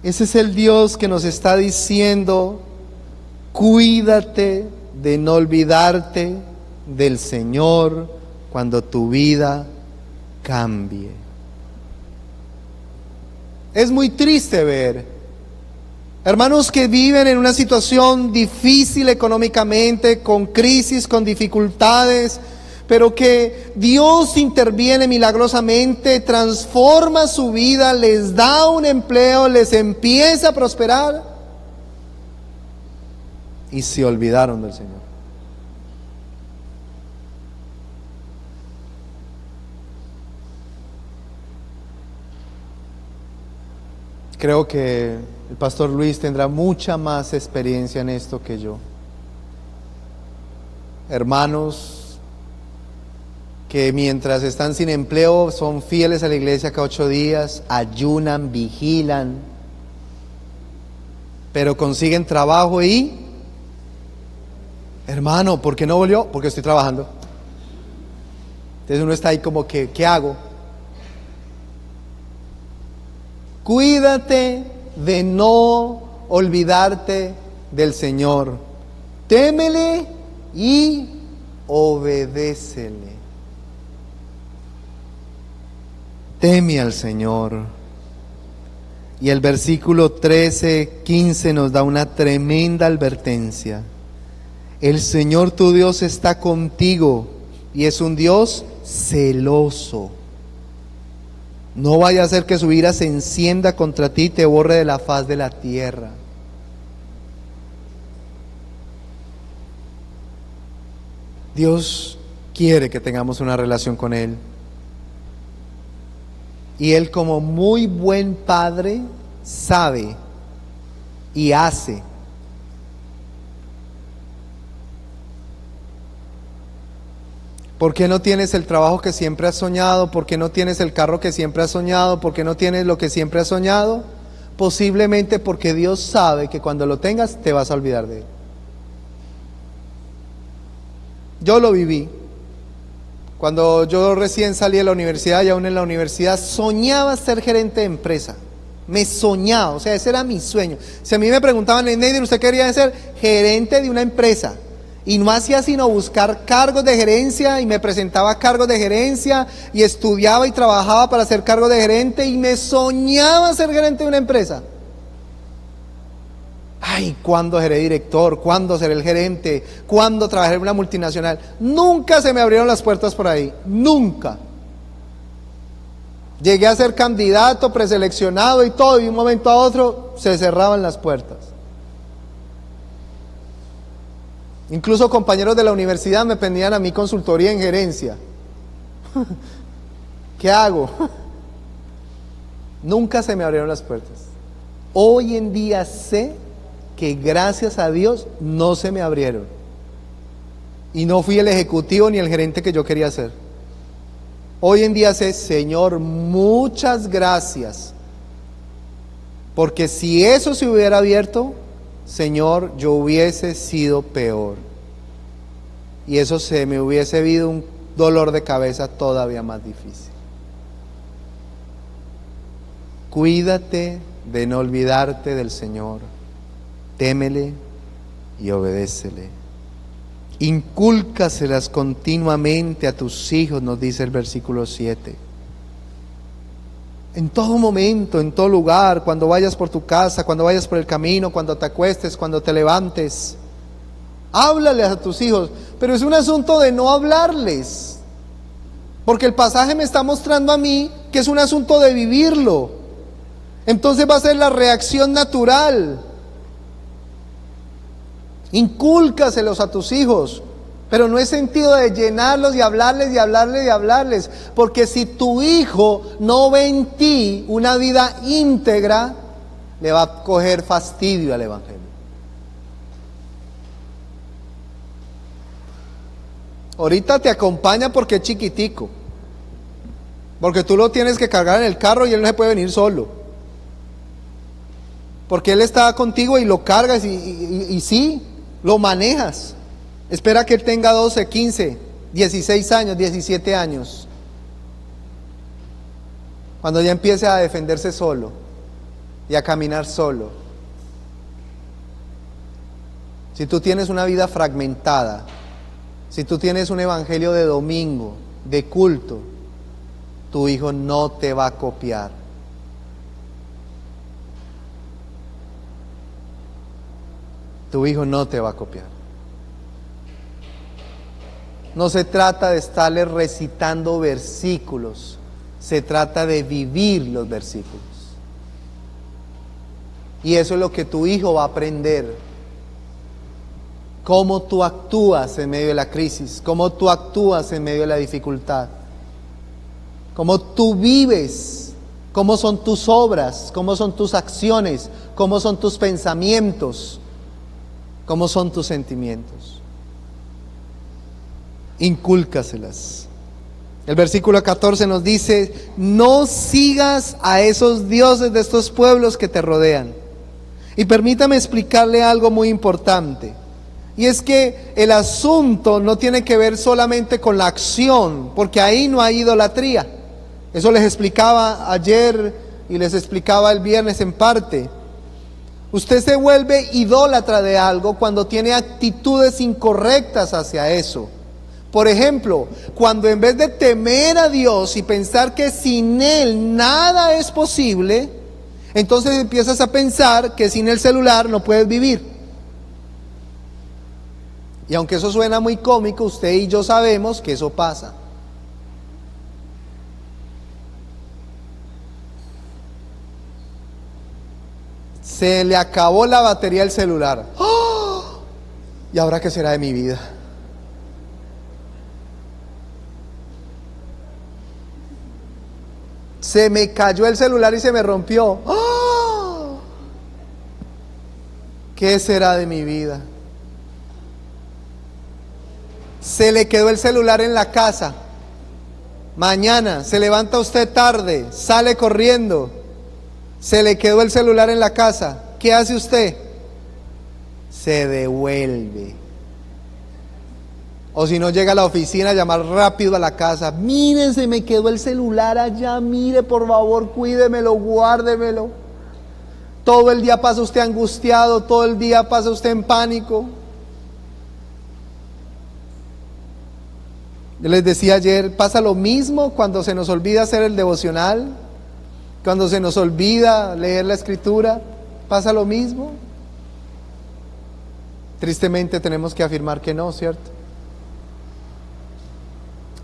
Ese es el Dios que nos está diciendo: cuídate de no olvidarte del Señor cuando tu vida cambie. Es muy triste ver hermanos que viven en una situación difícil económicamente, con crisis, con dificultades, pero que Dios interviene milagrosamente, transforma su vida, les da un empleo, les empieza a prosperar, y se olvidaron del Señor. Creo que el pastor Luis tendrá mucha más experiencia en esto que yo. Hermanos que mientras están sin empleo son fieles a la iglesia cada 8 días, ayunan, vigilan, pero consiguen trabajo y: hermano, ¿por qué no volvió? Porque estoy trabajando. Entonces uno está ahí como que, ¿qué hago? Cuídate de no olvidarte del Señor. Témele y obedécele. Teme al Señor. Y el versículo 13-15 nos da una tremenda advertencia. El Señor tu Dios está contigo y es un Dios celoso. No vaya a ser que su ira se encienda contra ti y te borre de la faz de la tierra. Dios quiere que tengamos una relación con Él. Y Él, como muy buen padre, sabe y hace. ¿Por qué no tienes el trabajo que siempre has soñado? ¿Por qué no tienes el carro que siempre has soñado? ¿Por qué no tienes lo que siempre has soñado? Posiblemente porque Dios sabe que cuando lo tengas te vas a olvidar de él. Yo lo viví. Cuando yo recién salí de la universidad y aún en la universidad soñaba ser gerente de empresa. Me soñaba, o sea, ese era mi sueño. Si a mí me preguntaban, Neider, ¿usted quería ser gerente de una empresa? Y no hacía sino buscar cargos de gerencia y me presentaba a cargos de gerencia y estudiaba y trabajaba para hacer cargos de gerente y me soñaba ser gerente de una empresa. Ay, ¿cuándo seré director? ¿Cuándo seré el gerente? ¿Cuándo trabajaré en una multinacional? Nunca se me abrieron las puertas por ahí, nunca. Llegué a ser candidato, preseleccionado y todo, y de un momento a otro se cerraban las puertas. Incluso compañeros de la universidad me pedían a mí consultoría en gerencia. ¿Qué hago? Nunca se me abrieron las puertas. Hoy en día sé que gracias a Dios no se me abrieron. Y no fui el ejecutivo ni el gerente que yo quería ser. Hoy en día sé, Señor, muchas gracias. Porque si eso se hubiera abierto, Señor, yo hubiese sido peor. Y eso se me hubiese habido un dolor de cabeza todavía más difícil. Cuídate de no olvidarte del Señor. Témele y obedécele. Incúlcaselas continuamente a tus hijos, nos dice el versículo 7. En todo momento, en todo lugar, cuando vayas por tu casa, cuando vayas por el camino, cuando te acuestes, cuando te levantes, háblales a tus hijos, pero es un asunto de no hablarles, porque el pasaje me está mostrando a mí que es un asunto de vivirlo. Entonces va a ser la reacción natural. Incúlcaselos a tus hijos, pero no es sentido de llenarlos y hablarles y hablarles y hablarles, porque si tu hijo no ve en ti una vida íntegra, le va a coger fastidio al evangelio. Ahorita te acompaña porque es chiquitico, porque tú lo tienes que cargar en el carro y él no se puede venir solo, porque él está contigo y lo cargas y sí, lo manejas. Espera que él tenga 12, 15, 16 años, 17 años, cuando ya empiece a defenderse solo y a caminar solo. Si tú tienes una vida fragmentada, si tú tienes un evangelio de domingo, de culto, tu hijo no te va a copiar. Tu hijo no te va a copiar. No se trata de estarle recitando versículos, se trata de vivir los versículos. Y eso es lo que tu hijo va a aprender. Cómo tú actúas en medio de la crisis, cómo tú actúas en medio de la dificultad, cómo tú vives, cómo son tus obras, cómo son tus acciones, cómo son tus pensamientos, cómo son tus sentimientos. Incúlcaselas. El versículo 14 nos dice: no sigas a esos dioses de estos pueblos que te rodean. Y permítame explicarle algo muy importante, y es que el asunto no tiene que ver solamente con la acción, porque ahí no hay idolatría. Eso les explicaba ayer y les explicaba el viernes en parte. Usted se vuelve idólatra de algo cuando tiene actitudes incorrectas hacia eso. Por ejemplo, cuando en vez de temer a Dios y pensar que sin Él nada es posible, entonces empiezas a pensar que sin el celular no puedes vivir. Y aunque eso suena muy cómico, usted y yo sabemos que eso pasa. Se le acabó la batería del celular. ¡Oh! ¿Y ahora qué será de mi vida? Se me cayó el celular y se me rompió. ¡Oh! ¿Qué será de mi vida? Se le quedó el celular en la casa. Mañana se levanta usted tarde, sale corriendo. Se le quedó el celular en la casa. ¿Qué hace usted? Se devuelve. O si no, llega a la oficina a llamar rápido a la casa. Mire, se me quedó el celular allá. Mire, por favor, cuídemelo, guárdemelo. Todo el día pasa usted angustiado. Todo el día pasa usted en pánico. Yo les decía ayer, pasa lo mismo cuando se nos olvida hacer el devocional, cuando se nos olvida leer la escritura, pasa lo mismo. Tristemente tenemos que afirmar que no, ¿cierto?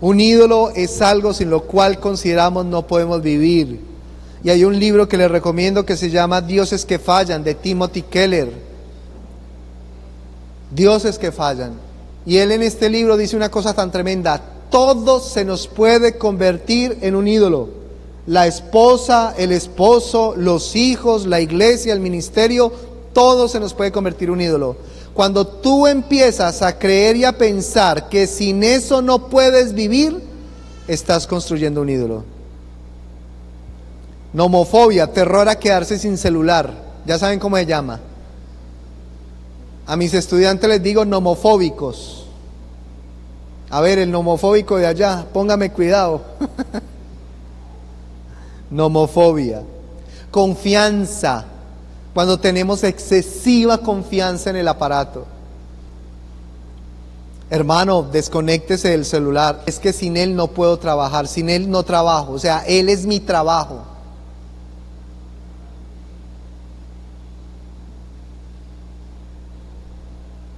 Un ídolo es algo sin lo cual consideramos no podemos vivir. Y hay un libro que les recomiendo que se llama Dioses que fallan, de Timothy Keller. Dioses que fallan. Y él en este libro dice una cosa tan tremenda: todo se nos puede convertir en un ídolo. La esposa, el esposo, los hijos, la iglesia, el ministerio, todo se nos puede convertir en un ídolo. Cuando tú empiezas a creer y a pensar que sin eso no puedes vivir, estás construyendo un ídolo. Nomofobia, terror a quedarse sin celular. Ya saben cómo se llama. A mis estudiantes les digo nomofóbicos. A ver, el nomofóbico de allá, póngame cuidado. Nomofobia. Confianza, cuando tenemos excesiva confianza en el aparato. Hermano, desconéctese del celular. Es que sin él no puedo trabajar, sin él no trabajo. O sea, él es mi trabajo.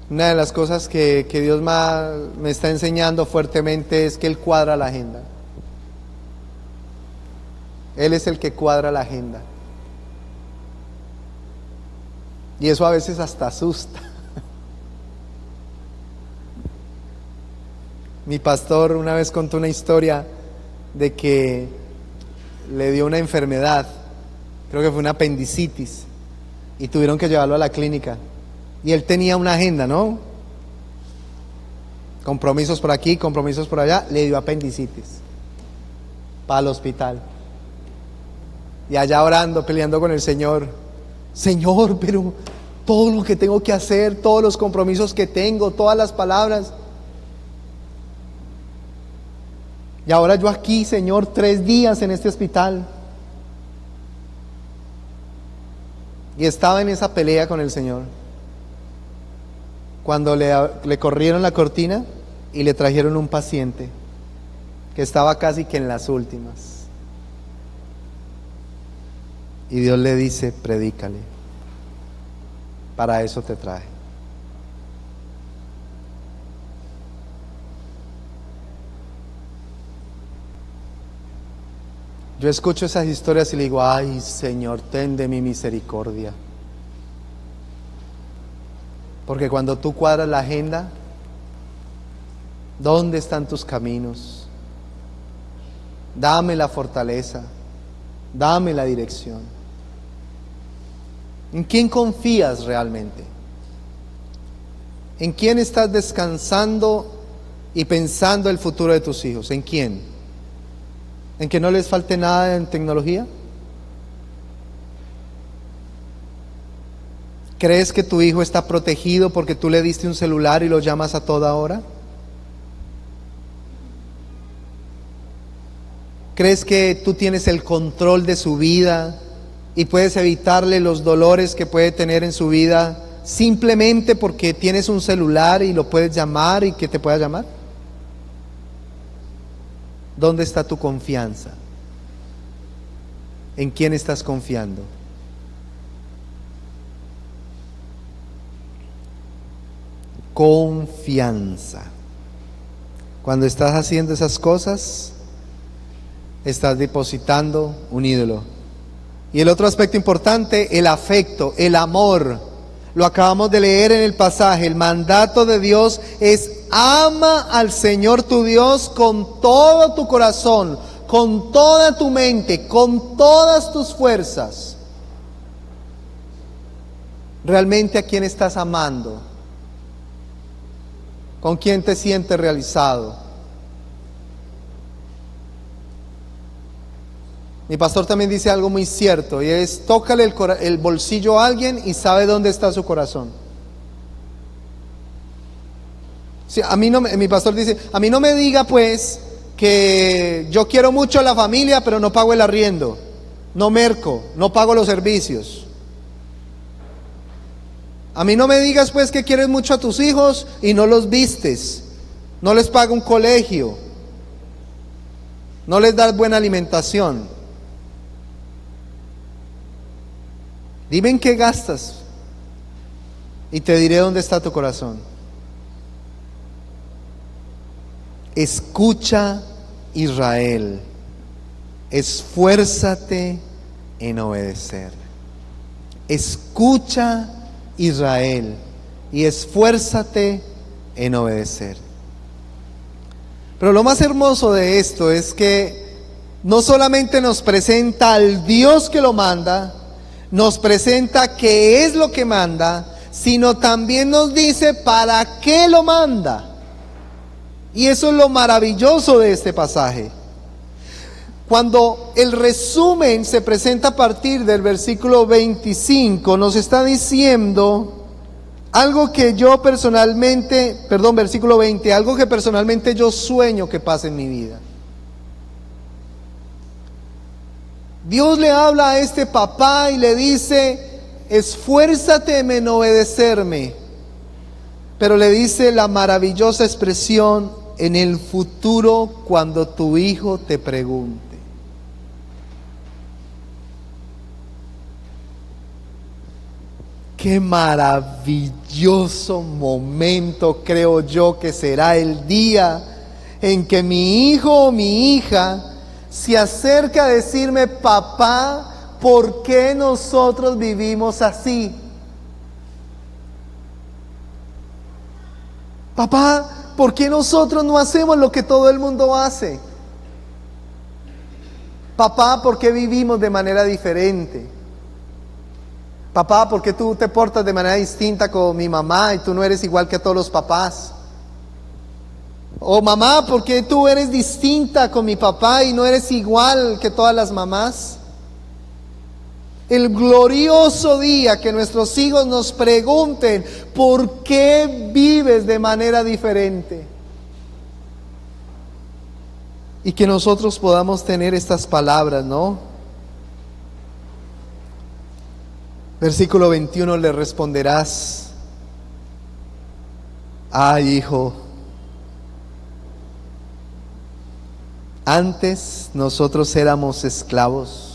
Una de las cosas que Dios me está enseñando fuertemente es que Él cuadra la agenda. Él es el que cuadra la agenda. Y eso a veces hasta asusta. Mi pastor una vez contó una historia de que le dio una enfermedad, creo que fue una apendicitis, y tuvieron que llevarlo a la clínica. Y él tenía una agenda, ¿no? Compromisos por aquí, compromisos por allá. Le dio apendicitis para el hospital. Y allá orando, peleando con el Señor. Señor, pero todo lo que tengo que hacer, todos los compromisos que tengo, todas las palabras. Y ahora yo aquí, Señor, 3 días en este hospital. Y estaba en esa pelea con el Señor, cuando le corrieron la cortina y le trajeron un paciente que estaba casi que en las últimas. Y Dios le dice: predícale, para eso te traje. Yo escucho esas historias y le digo: ay, Señor, ten de mi misericordia. Porque cuando tú cuadras la agenda, ¿dónde están tus caminos? Dame la fortaleza, dame la dirección. ¿En quién confías realmente? ¿En quién estás descansando y pensando el futuro de tus hijos? ¿En quién? ¿En que no les falte nada en tecnología? ¿Crees que tu hijo está protegido porque tú le diste un celular y lo llamas a toda hora? ¿Crees que tú tienes el control de su vida y puedes evitarle los dolores que puede tener en su vida simplemente porque tienes un celular y lo puedes llamar y que te pueda llamar? ¿Dónde está tu confianza? ¿En quién estás confiando? Confianza. Cuando estás haciendo esas cosas, estás depositando un ídolo. Y el otro aspecto importante, el afecto, el amor. Lo acabamos de leer en el pasaje. El mandato de Dios es: ama al Señor tu Dios con todo tu corazón, con toda tu mente, con todas tus fuerzas. realmente a quién estás amando, con quién te sientes realizado. Mi pastor también dice algo muy cierto, y es: tócale el bolsillo a alguien y sabe dónde está su corazón. Sí, mi pastor dice: a mí no me diga pues que yo quiero mucho a la familia, pero no pago el arriendo, no merco, no pago los servicios. A mí no me digas pues que quieres mucho a tus hijos y no los vistes, no les pagas un colegio, no les das buena alimentación. Dime en qué gastas y te diré dónde está tu corazón. Escucha, Israel, esfuérzate en obedecer. Escucha, Israel, y esfuérzate en obedecer. Pero lo más hermoso de esto es que no solamente nos presenta al Dios que lo manda, nos presenta qué es lo que manda, sino también nos dice para qué lo manda. Y eso es lo maravilloso de este pasaje. Cuando el resumen se presenta a partir del versículo 25, nos está diciendo algo que yo personalmente, versículo 20, algo que personalmente yo sueño que pase en mi vida. Dios le habla a este papá y le dice: esfuérzate en obedecerme. Pero le dice la maravillosa expresión: en el futuro, cuando tu hijo te pregunte. Qué maravilloso momento creo yo que será el día en que mi hijo o mi hija se acerca a decirme: papá, ¿por qué nosotros vivimos así? Papá, ¿por qué nosotros no hacemos lo que todo el mundo hace? Papá, ¿por qué vivimos de manera diferente? Papá, ¿por qué tú te portas de manera distinta con mi mamá y tú no eres igual que todos los papás? O mamá, ¿por qué tú eres distinta con mi papá y no eres igual que todas las mamás? El glorioso día que nuestros hijos nos pregunten: ¿por qué vives de manera diferente? Y que nosotros podamos tener estas palabras, ¿no? Versículo 21, le responderás: ay, hijo, antes nosotros éramos esclavos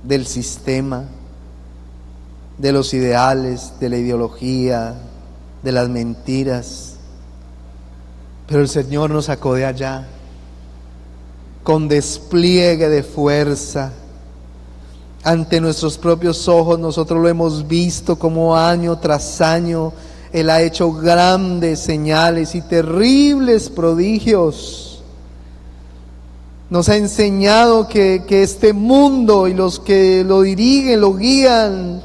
del sistema, de los ideales, de la ideología, de las mentiras. Pero el Señor nos sacó de allá con despliegue de fuerza. Ante nuestros propios ojos nosotros lo hemos visto como año tras año Él ha hecho grandes señales y terribles prodigios. Nos ha enseñado que este mundo y los que lo dirigen, lo guían,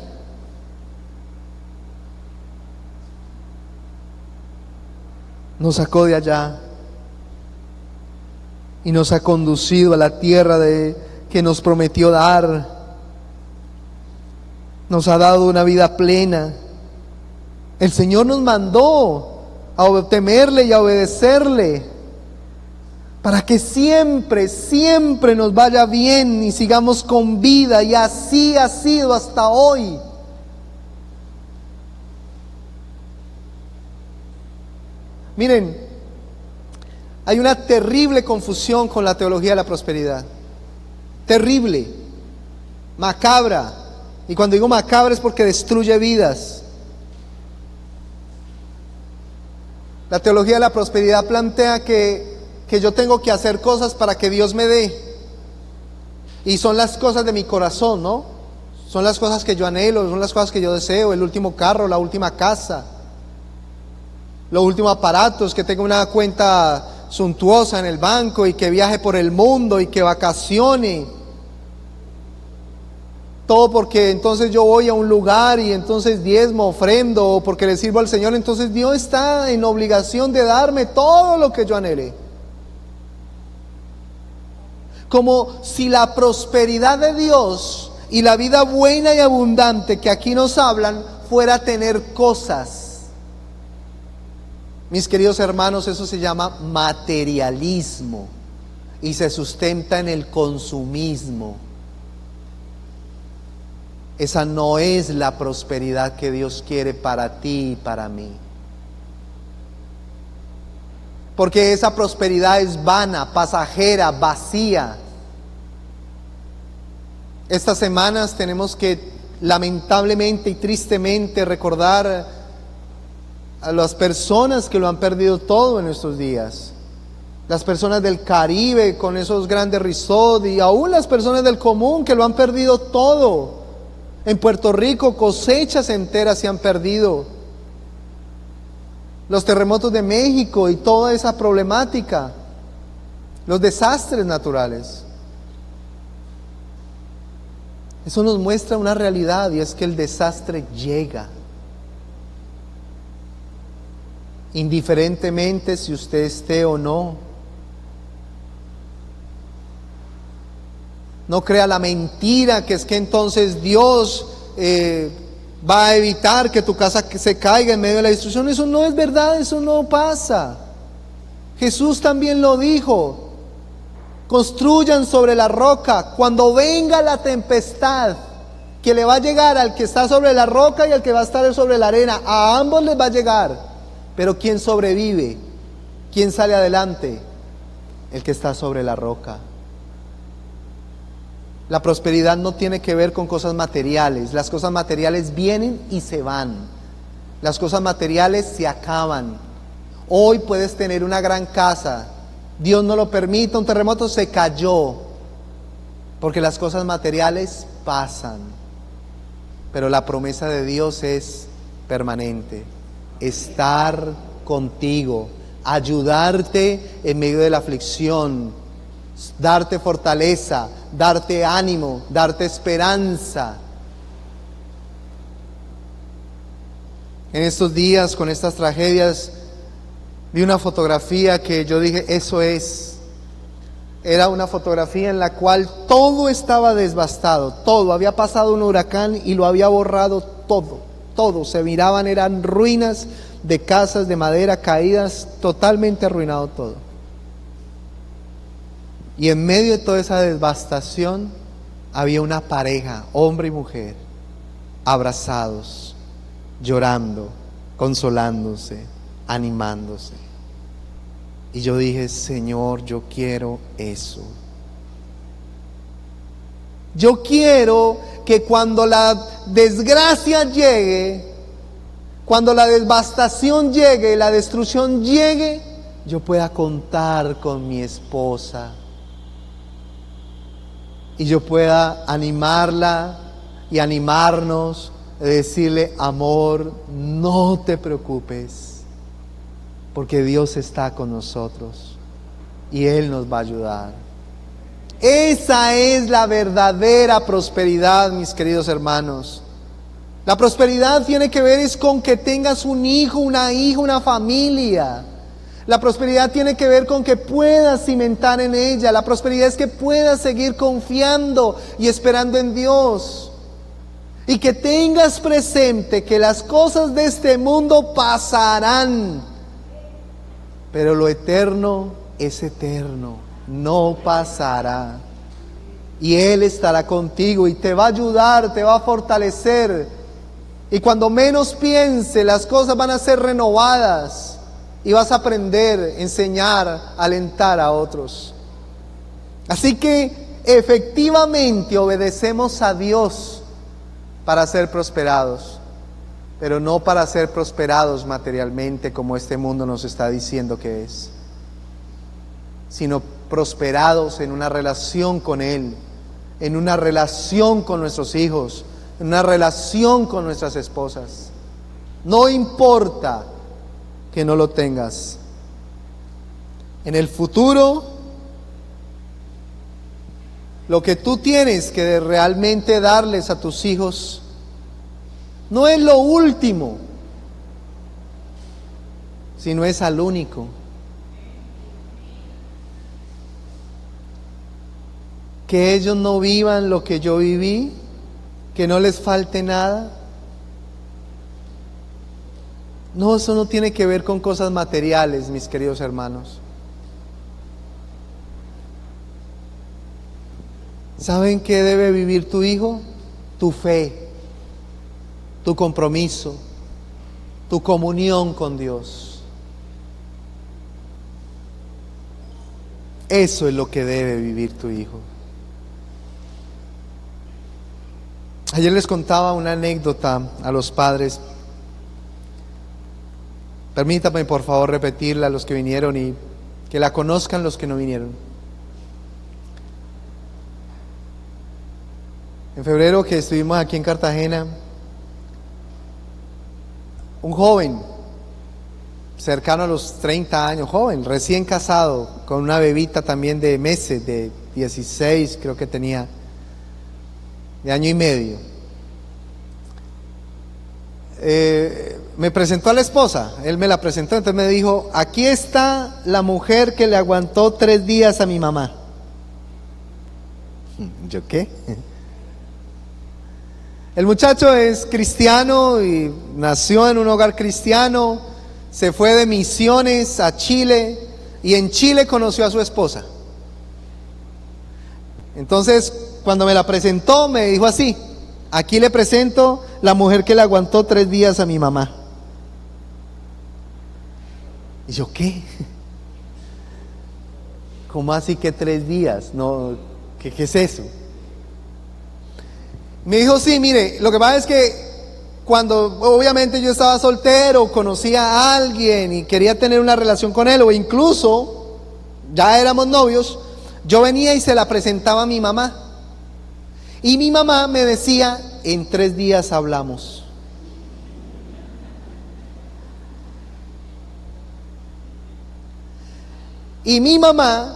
nos sacó de allá y nos ha conducido a la tierra que nos prometió dar. Nos ha dado una vida plena. El Señor nos mandó a temerle y a obedecerle para que siempre, siempre nos vaya bien y sigamos con vida, y así ha sido hasta hoy. Miren, hay una terrible confusión con la teología de la prosperidad. Terrible, macabra. Y cuando digo macabra es porque destruye vidas. La teología de la prosperidad plantea que yo tengo que hacer cosas para que Dios me dé. Y son las cosas de mi corazón, ¿no? Son las cosas que yo anhelo, son las cosas que yo deseo: el último carro, la última casa, los últimos aparatos, que tenga una cuenta suntuosa en el banco y que viaje por el mundo y que vacacione. todo porque entonces yo voy a un lugar y entonces diezmo, ofrendo, o porque le sirvo al Señor, entonces Dios está en obligación de darme todo lo que yo anhele. Como si la prosperidad de Dios y la vida buena y abundante que aquí nos hablan fuera tener cosas. Mis queridos hermanos, eso se llama materialismo y se sustenta en el consumismo. Esa no es la prosperidad que Dios quiere para ti y para mí. Porque esa prosperidad es vana, pasajera, vacía. Estas semanas tenemos que lamentablemente y tristemente recordar a las personas que lo han perdido todo en estos días. Las personas del Caribe con esos grandes resorts y aún las personas del común que lo han perdido todo. En Puerto Rico cosechas enteras se han perdido. Los terremotos de México y toda esa problemática. Los desastres naturales. Eso nos muestra una realidad y es que el desastre llega. Indiferentemente si usted esté o no. No crea la mentira que es que entonces Dios va a evitar que tu casa se caiga en medio de la destrucción. Eso no es verdad, eso no pasa. Jesús también lo dijo. Construyan sobre la roca. Cuando venga la tempestad que le va a llegar al que está sobre la roca y al que va a estar sobre la arena, a ambos les va a llegar. Pero ¿quién sobrevive? ¿Quién sale adelante? El que está sobre la roca. La prosperidad no tiene que ver con cosas materiales. Las cosas materiales vienen y se van. Las cosas materiales se acaban. Hoy puedes tener una gran casa. Dios no lo permita, un terremoto se cayó. Porque las cosas materiales pasan. Pero la promesa de Dios es permanente. Estar contigo, ayudarte en medio de la aflicción, darte fortaleza, darte ánimo, darte esperanza. En estos días, con estas tragedias, vi una fotografía que yo dije, eso es. Era una fotografía en la cual todo estaba devastado, todo. Había pasado un huracán y lo había borrado todo. Todo, se miraban, eran ruinas de casas de madera caídas, totalmente arruinado todo. Y en medio de toda esa devastación había una pareja, hombre y mujer, abrazados, llorando, consolándose, animándose. Y yo dije, Señor, yo quiero eso. Yo quiero que cuando la desgracia llegue, cuando la devastación llegue, la destrucción llegue, yo pueda contar con mi esposa y yo pueda animarla y animarnos, decirle, amor, no te preocupes, porque Dios está con nosotros y Él nos va a ayudar. Esa es la verdadera prosperidad, mis queridos hermanos. La prosperidad tiene que ver es con que tengas un hijo, una hija, una familia. La prosperidad tiene que ver con que puedas cimentar en ella. La prosperidad es que puedas seguir confiando y esperando en Dios. Y que tengas presente que las cosas de este mundo pasarán. Pero lo eterno es eterno. No pasará. Y Él estará contigo y te va a ayudar, te va a fortalecer. Y cuando menos piense, las cosas van a ser renovadas. Y vas a aprender, enseñar, alentar a otros. Así que efectivamente obedecemos a Dios para ser prosperados. Pero no para ser prosperados materialmente como este mundo nos está diciendo que es. Sino prosperados en una relación con Él, en una relación con nuestros hijos, en una relación con nuestras esposas. No importa que no lo tengas. En el futuro Lo que tú tienes que realmente darles a tus hijos no es lo último, sino es al único. Que ellos no vivan lo que yo viví, que no les falte nada. No, eso no tiene que ver con cosas materiales, mis queridos hermanos. ¿Saben qué debe vivir tu hijo? Tu fe, tu compromiso, tu comunión con Dios. Eso es lo que debe vivir tu hijo. Ayer les contaba una anécdota a los padres. Permítame por favor repetirla a los que vinieron y que la conozcan los que no vinieron. En febrero que estuvimos aquí en Cartagena, un joven cercano a los 30 años, joven, recién casado, con una bebita también de meses, de 16 creo que tenía, de año y medio. Me presentó a la esposa, él me la presentó, entonces me dijo: aquí está la mujer que le aguantó 3 días a mi mamá. ¿Yo qué? El muchacho es cristiano y nació en un hogar cristiano, se fue de misiones a Chile y en Chile conoció a su esposa. Entonces, cuando me la presentó, me dijo así: aquí le presento la mujer que le aguantó 3 días a mi mamá. ¿Y yo qué? ¿Cómo así que 3 días? No, ¿qué es eso? Me dijo: sí, mire, lo que pasa es que cuando obviamente yo estaba soltero, conocía a alguien y quería tener una relación con él, o incluso ya éramos novios, yo venía y se la presentaba a mi mamá. Y mi mamá me decía: en 3 días hablamos. Y mi mamá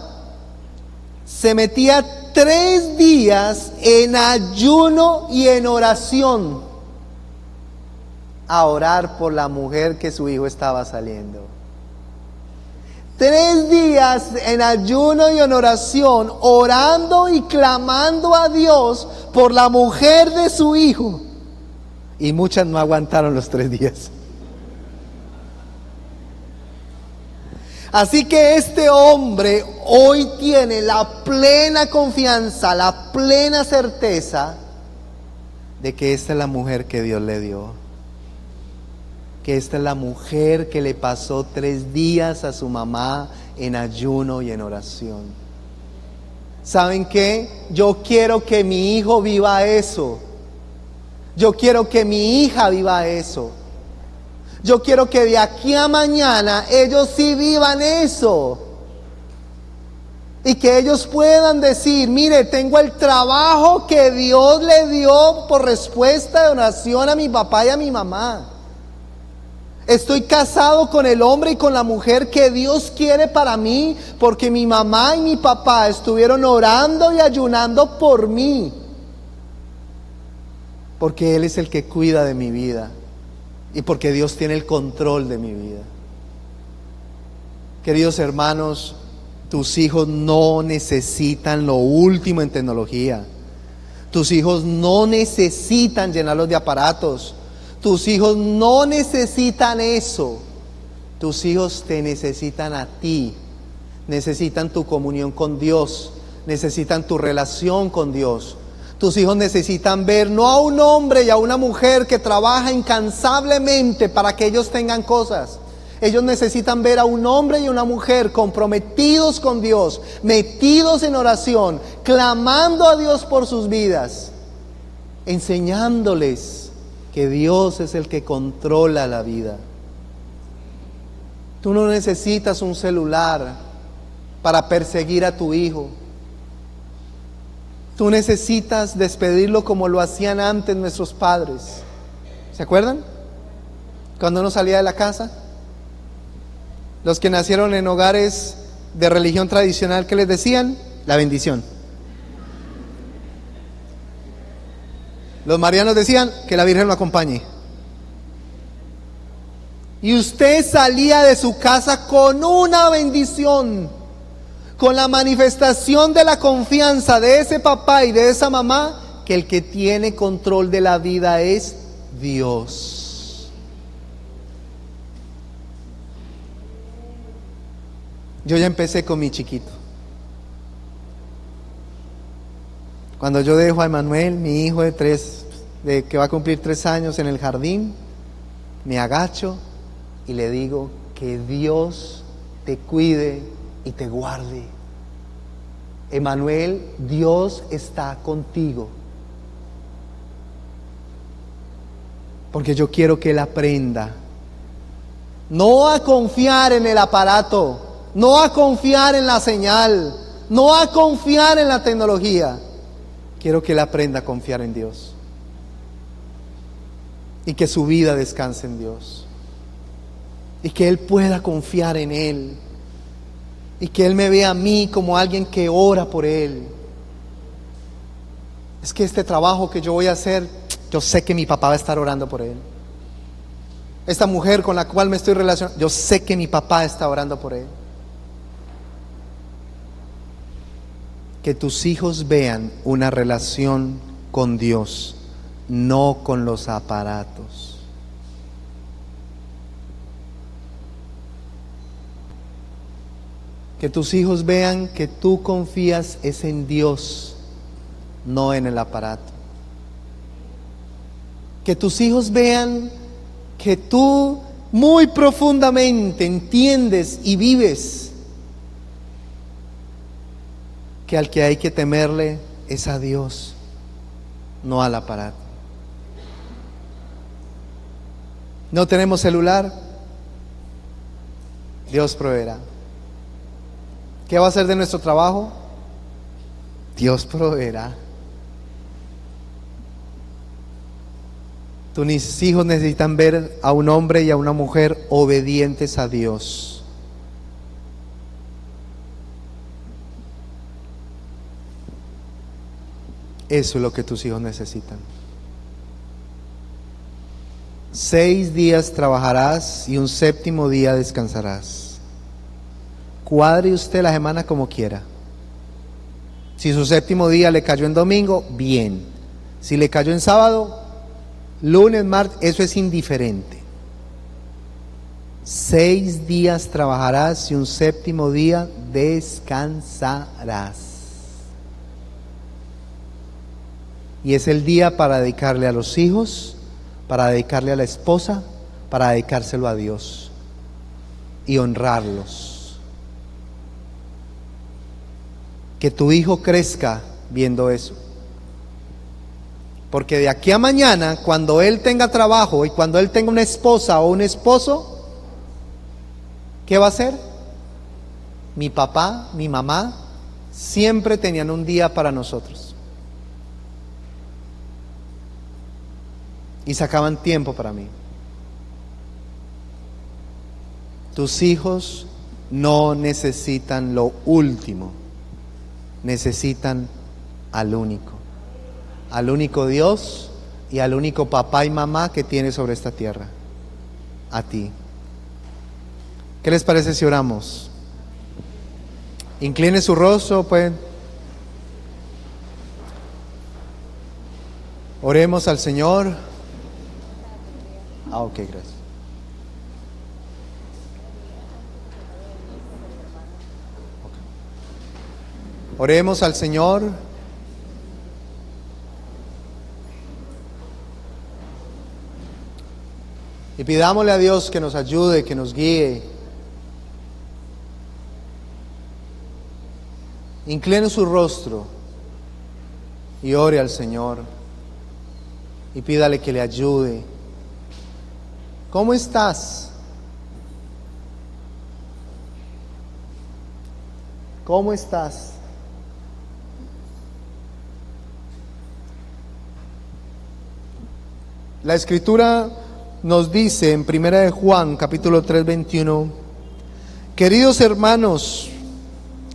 se metía 3 días en ayuno y en oración a orar por la mujer que su hijo estaba saliendo. 3 días en ayuno y en oración, orando y clamando a Dios por la mujer de su hijo. Y muchas no aguantaron los 3 días. Así que este hombre hoy tiene la plena confianza, la plena certeza de que esta es la mujer que Dios le dio. Que esta es la mujer que le pasó 3 días a su mamá en ayuno y en oración. ¿Saben qué? Yo quiero que mi hijo viva eso. Yo quiero que mi hija viva eso. Yo quiero que de aquí a mañana ellos sí vivan eso. Y que ellos puedan decir: mire, tengo el trabajo que Dios le dio por respuesta de oración a mi papá y a mi mamá. Estoy casado con el hombre y con la mujer que Dios quiere para mí, porque mi mamá y mi papá estuvieron orando y ayunando por mí. Porque Él es el que cuida de mi vida. Y porque Dios tiene el control de mi vida. Queridos hermanos, tus hijos no necesitan lo último en tecnología. Tus hijos no necesitan llenarlos de aparatos. Tus hijos no necesitan eso. Tus hijos te necesitan a ti. Necesitan tu comunión con Dios. Necesitan tu relación con Dios. Tus hijos necesitan ver no a un hombre y a una mujer que trabaja incansablemente para que ellos tengan cosas. Ellos necesitan ver a un hombre y una mujer comprometidos con Dios, metidos en oración, clamando a Dios por sus vidas, enseñándoles que Dios es el que controla la vida. Tú no necesitas un celular para perseguir a tu hijo. Tú necesitas despedirlo como lo hacían antes nuestros padres. ¿Se acuerdan? Cuando uno salía de la casa. Los que nacieron en hogares de religión tradicional, ¿qué les decían? La bendición. Los marianos decían que la Virgen lo acompañe. Y usted salía de su casa con una bendición, con la manifestación de la confianza de ese papá y de esa mamá, que el que tiene control de la vida es Dios. Yo ya empecé con mi chiquito. Cuando yo dejo a Emanuel, mi hijo que va a cumplir 3 años, en el jardín, me agacho y le digo: que Dios te cuide y te guarde. Emanuel, Dios está contigo. Porque yo quiero que él aprenda no a confiar en el aparato, no a confiar en la señal, no a confiar en la tecnología. Quiero que él aprenda a confiar en Dios y que su vida descanse en Dios y que él pueda confiar en Él y que él me vea a mí como alguien que ora por él. Es que este trabajo que yo voy a hacer, yo sé que mi papá va a estar orando por él. Esta mujer con la cual me estoy relacionando, yo sé que mi papá está orando por él. Que tus hijos vean una relación con Dios, no con los aparatos. Que tus hijos vean que tú confías es en Dios, no en el aparato. Que tus hijos vean que tú muy profundamente entiendes y vives que al que hay que temerle es a Dios, no al aparato. ¿No tenemos celular? Dios proveerá. ¿Qué va a hacer de nuestro trabajo? Dios proveerá. Tus hijos necesitan ver a un hombre y a una mujer obedientes a Dios. Eso es lo que tus hijos necesitan. 6 días trabajarás y un 7º día descansarás. Cuadre usted la semana como quiera. Si su 7º día le cayó en domingo, bien. Si le cayó en sábado, lunes, martes, eso es indiferente. 6 días trabajarás y un 7º día descansarás. Y es el día para dedicarle a los hijos, para dedicarle a la esposa, para dedicárselo a Dios y honrarlos. Que tu hijo crezca viendo eso. Porque de aquí a mañana, cuando él tenga trabajo y cuando él tenga una esposa o un esposo, ¿qué va a hacer? Mi papá, mi mamá, siempre tenían un día para nosotros. Y sacaban tiempo para mí. Tus hijos no necesitan lo último, necesitan al único Dios y al único papá y mamá que tiene sobre esta tierra, a ti. ¿Qué les parece si oramos? Incline su rostro, pueden. Oremos al Señor. Ok, gracias. Oremos al Señor. Y pidámosle a Dios que nos ayude, que nos guíe. Incline su rostro y ore al Señor. Y pídale que le ayude. ¿Cómo estás? ¿Cómo estás? La Escritura nos dice en 1 de Juan, capítulo 3, 21, queridos hermanos,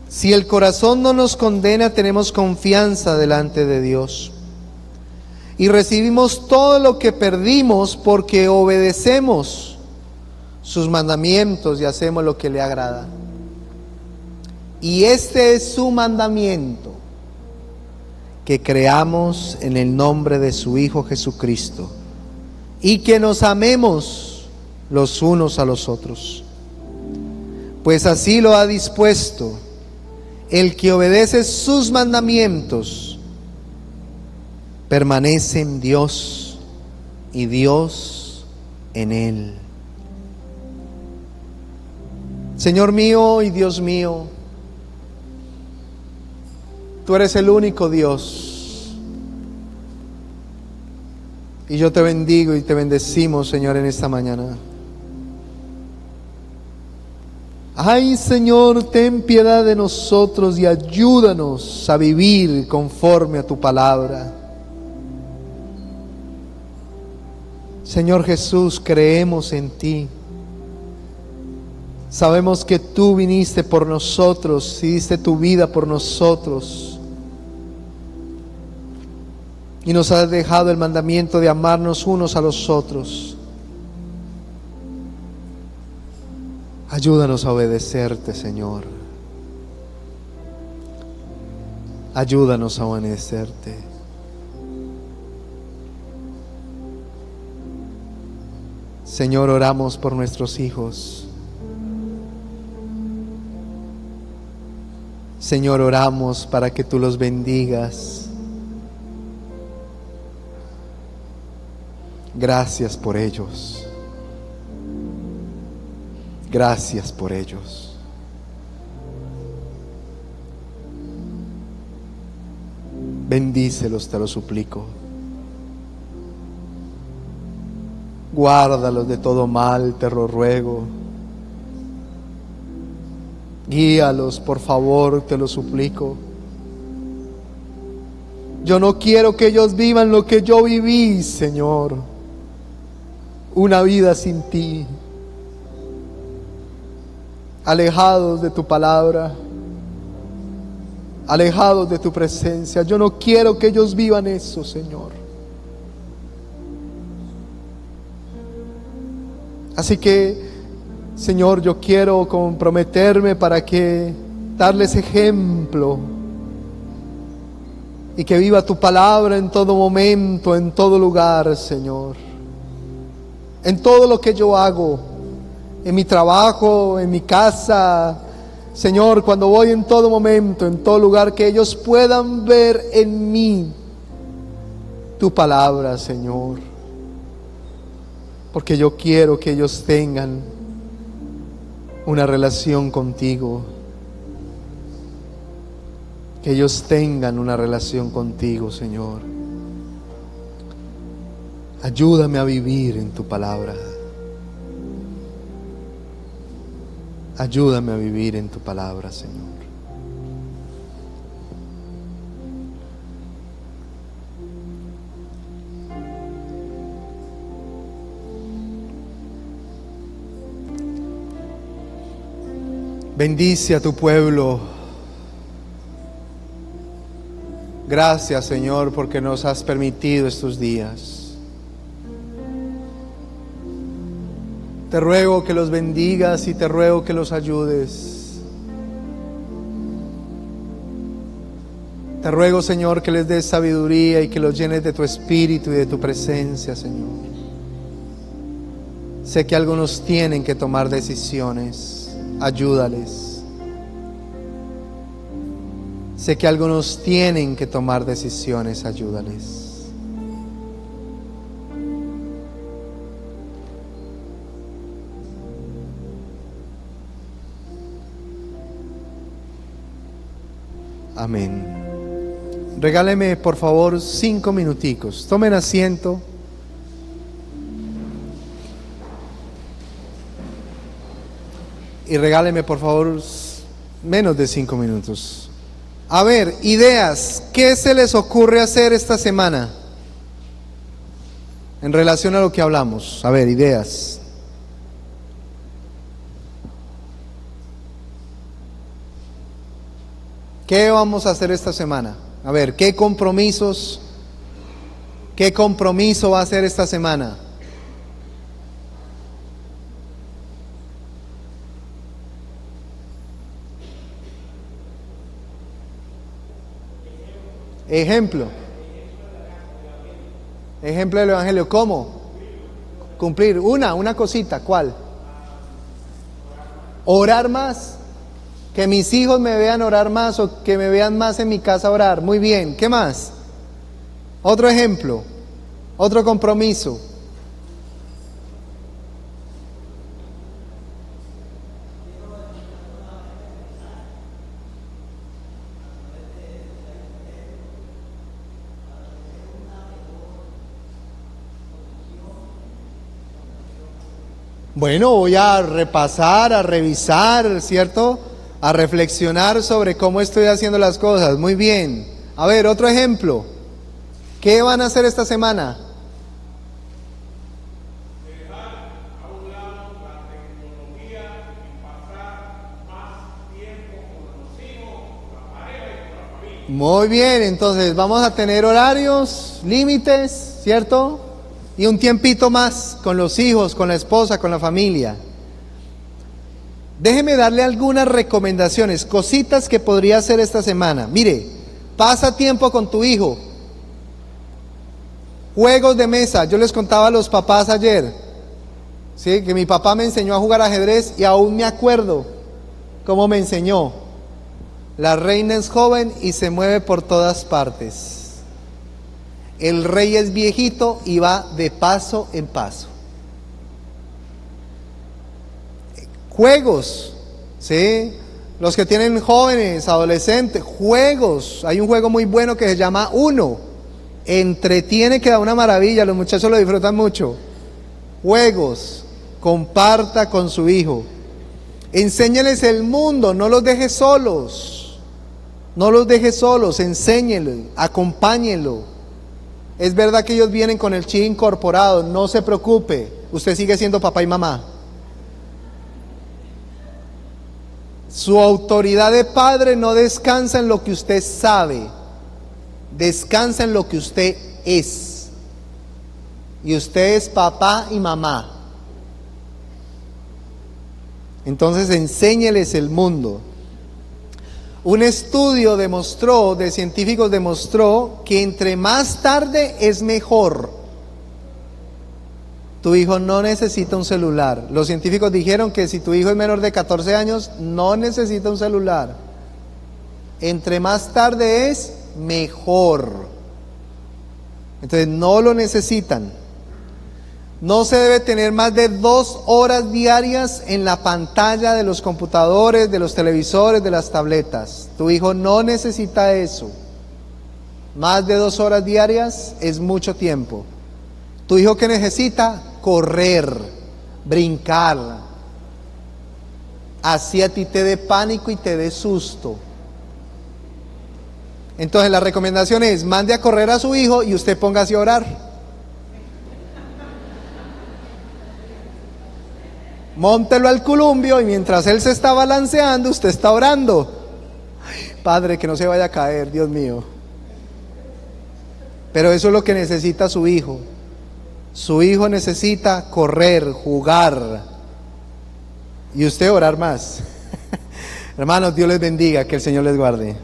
si el corazón no nos condena, tenemos confianza delante de Dios. y recibimos todo lo que perdimos porque obedecemos sus mandamientos y hacemos lo que le agrada. Y este es su mandamiento, que creamos en el nombre de su Hijo Jesucristo y que nos amemos los unos a los otros. Pues así lo ha dispuesto el que obedece sus mandamientos, permanece en Dios y Dios en él. Señor mío y Dios mío, tú eres el único Dios. Y yo te bendigo y te bendecimos, Señor, en esta mañana. Ay, Señor, ten piedad de nosotros y ayúdanos a vivir conforme a tu palabra. Señor Jesús, creemos en ti. Sabemos que tú viniste por nosotros y diste tu vida por nosotros. Y nos has dejado el mandamiento de amarnos unos a los otros. Ayúdanos a obedecerte, Señor. Ayúdanos a obedecerte. Señor, oramos por nuestros hijos. Señor, oramos para que tú los bendigas. Gracias por ellos. Gracias por ellos. Bendícelos, te lo suplico. Guárdalos de todo mal, te lo ruego. Guíalos, por favor, te lo suplico. Yo no quiero que ellos vivan lo que yo viví, Señor. Una vida sin ti. Alejados de tu palabra, alejados de tu presencia. Yo no quiero que ellos vivan eso, Señor. Así que, Señor, yo quiero comprometerme para que darles ejemplo y que viva tu palabra en todo momento, en todo lugar, Señor. En todo lo que yo hago, en mi trabajo, en mi casa, Señor, cuando voy en todo momento, en todo lugar, que ellos puedan ver en mí tu palabra, Señor. Porque yo quiero que ellos tengan una relación contigo. Que ellos tengan una relación contigo, Señor. Ayúdame a vivir en tu palabra. Ayúdame a vivir en tu palabra, Señor. Bendice a tu pueblo. Gracias, Señor, porque nos has permitido estos días. Te ruego que los bendigas y te ruego que los ayudes. Te ruego, Señor, que les des sabiduría y que los llenes de tu espíritu y de tu presencia, Señor. Sé que algunos tienen que tomar decisiones. Ayúdales. Sé que algunos tienen que tomar decisiones. Ayúdales. Amén. Regáleme, por favor, 5 minuticos. Tomen asiento. Y regáleme, por favor, menos de 5 minutos. A ver, ideas. ¿Qué se les ocurre hacer esta semana en relación a lo que hablamos? A ver, ideas. ¿Qué vamos a hacer esta semana? A ver, ¿qué compromisos ¿Qué compromiso va a hacer esta semana? Ejemplo. Ejemplo del Evangelio. ¿Cómo? Cumplir una cosita. ¿Cuál? Orar más. Que mis hijos me vean orar más o que me vean más en mi casa orar. Muy bien. ¿Qué más? Otro ejemplo. Otro compromiso. Bueno, voy a repasar, a revisar, ¿cierto? A reflexionar sobre cómo estoy haciendo las cosas. Muy bien. A ver, otro ejemplo. ¿Qué van a hacer esta semana? Dejar a un lado la tecnología y pasar más tiempo con los hijos, con la pareja y con la familia. Muy bien, entonces vamos a tener horarios, límites, ¿cierto? Y un tiempito más con los hijos, con la esposa, con la familia. Déjeme darle algunas recomendaciones, cositas que podría hacer esta semana. Mire, pasa tiempo con tu hijo. Juegos de mesa. Yo les contaba a los papás ayer, ¿sí? Que mi papá me enseñó a jugar ajedrez y aún me acuerdo cómo me enseñó. La reina es joven y se mueve por todas partes. El rey es viejito y va de paso en paso. Juegos, ¿sí? Los que tienen jóvenes, adolescentes, juegos. Hay un juego muy bueno que se llama Uno. Entretiene, que da una maravilla, los muchachos lo disfrutan mucho. Juegos, comparta con su hijo. Enséñeles el mundo, no los deje solos. No los deje solos, enséñenle, acompáñenlo. Es verdad que ellos vienen con el chi incorporado, no se preocupe, usted sigue siendo papá y mamá. Su autoridad de padre no descansa en lo que usted sabe, descansa en lo que usted es. Y usted es papá y mamá. Entonces enséñeles el mundo. Un estudio de científicos demostró que entre más tarde es mejor. Tu hijo no necesita un celular. Los científicos dijeron que si tu hijo es menor de 14 años, no necesita un celular. Entre más tarde es mejor. Entonces no lo necesitan. No se debe tener más de 2 horas diarias en la pantalla de los computadores, de los televisores, de las tabletas. Tu hijo no necesita eso. Más de 2 horas diarias es mucho tiempo. Tu hijo, ¿qué necesita? Correr, brincar. Así a ti te dé pánico y te dé susto. Entonces la recomendación es: mande a correr a su hijo y usted póngase a orar. Móntelo al columpio y mientras él se está balanceando, usted está orando. Ay, Padre, que no se vaya a caer, Dios mío. Pero eso es lo que necesita su hijo. Su hijo necesita correr, jugar. Y usted orar más. Hermanos, Dios les bendiga, que el Señor les guarde.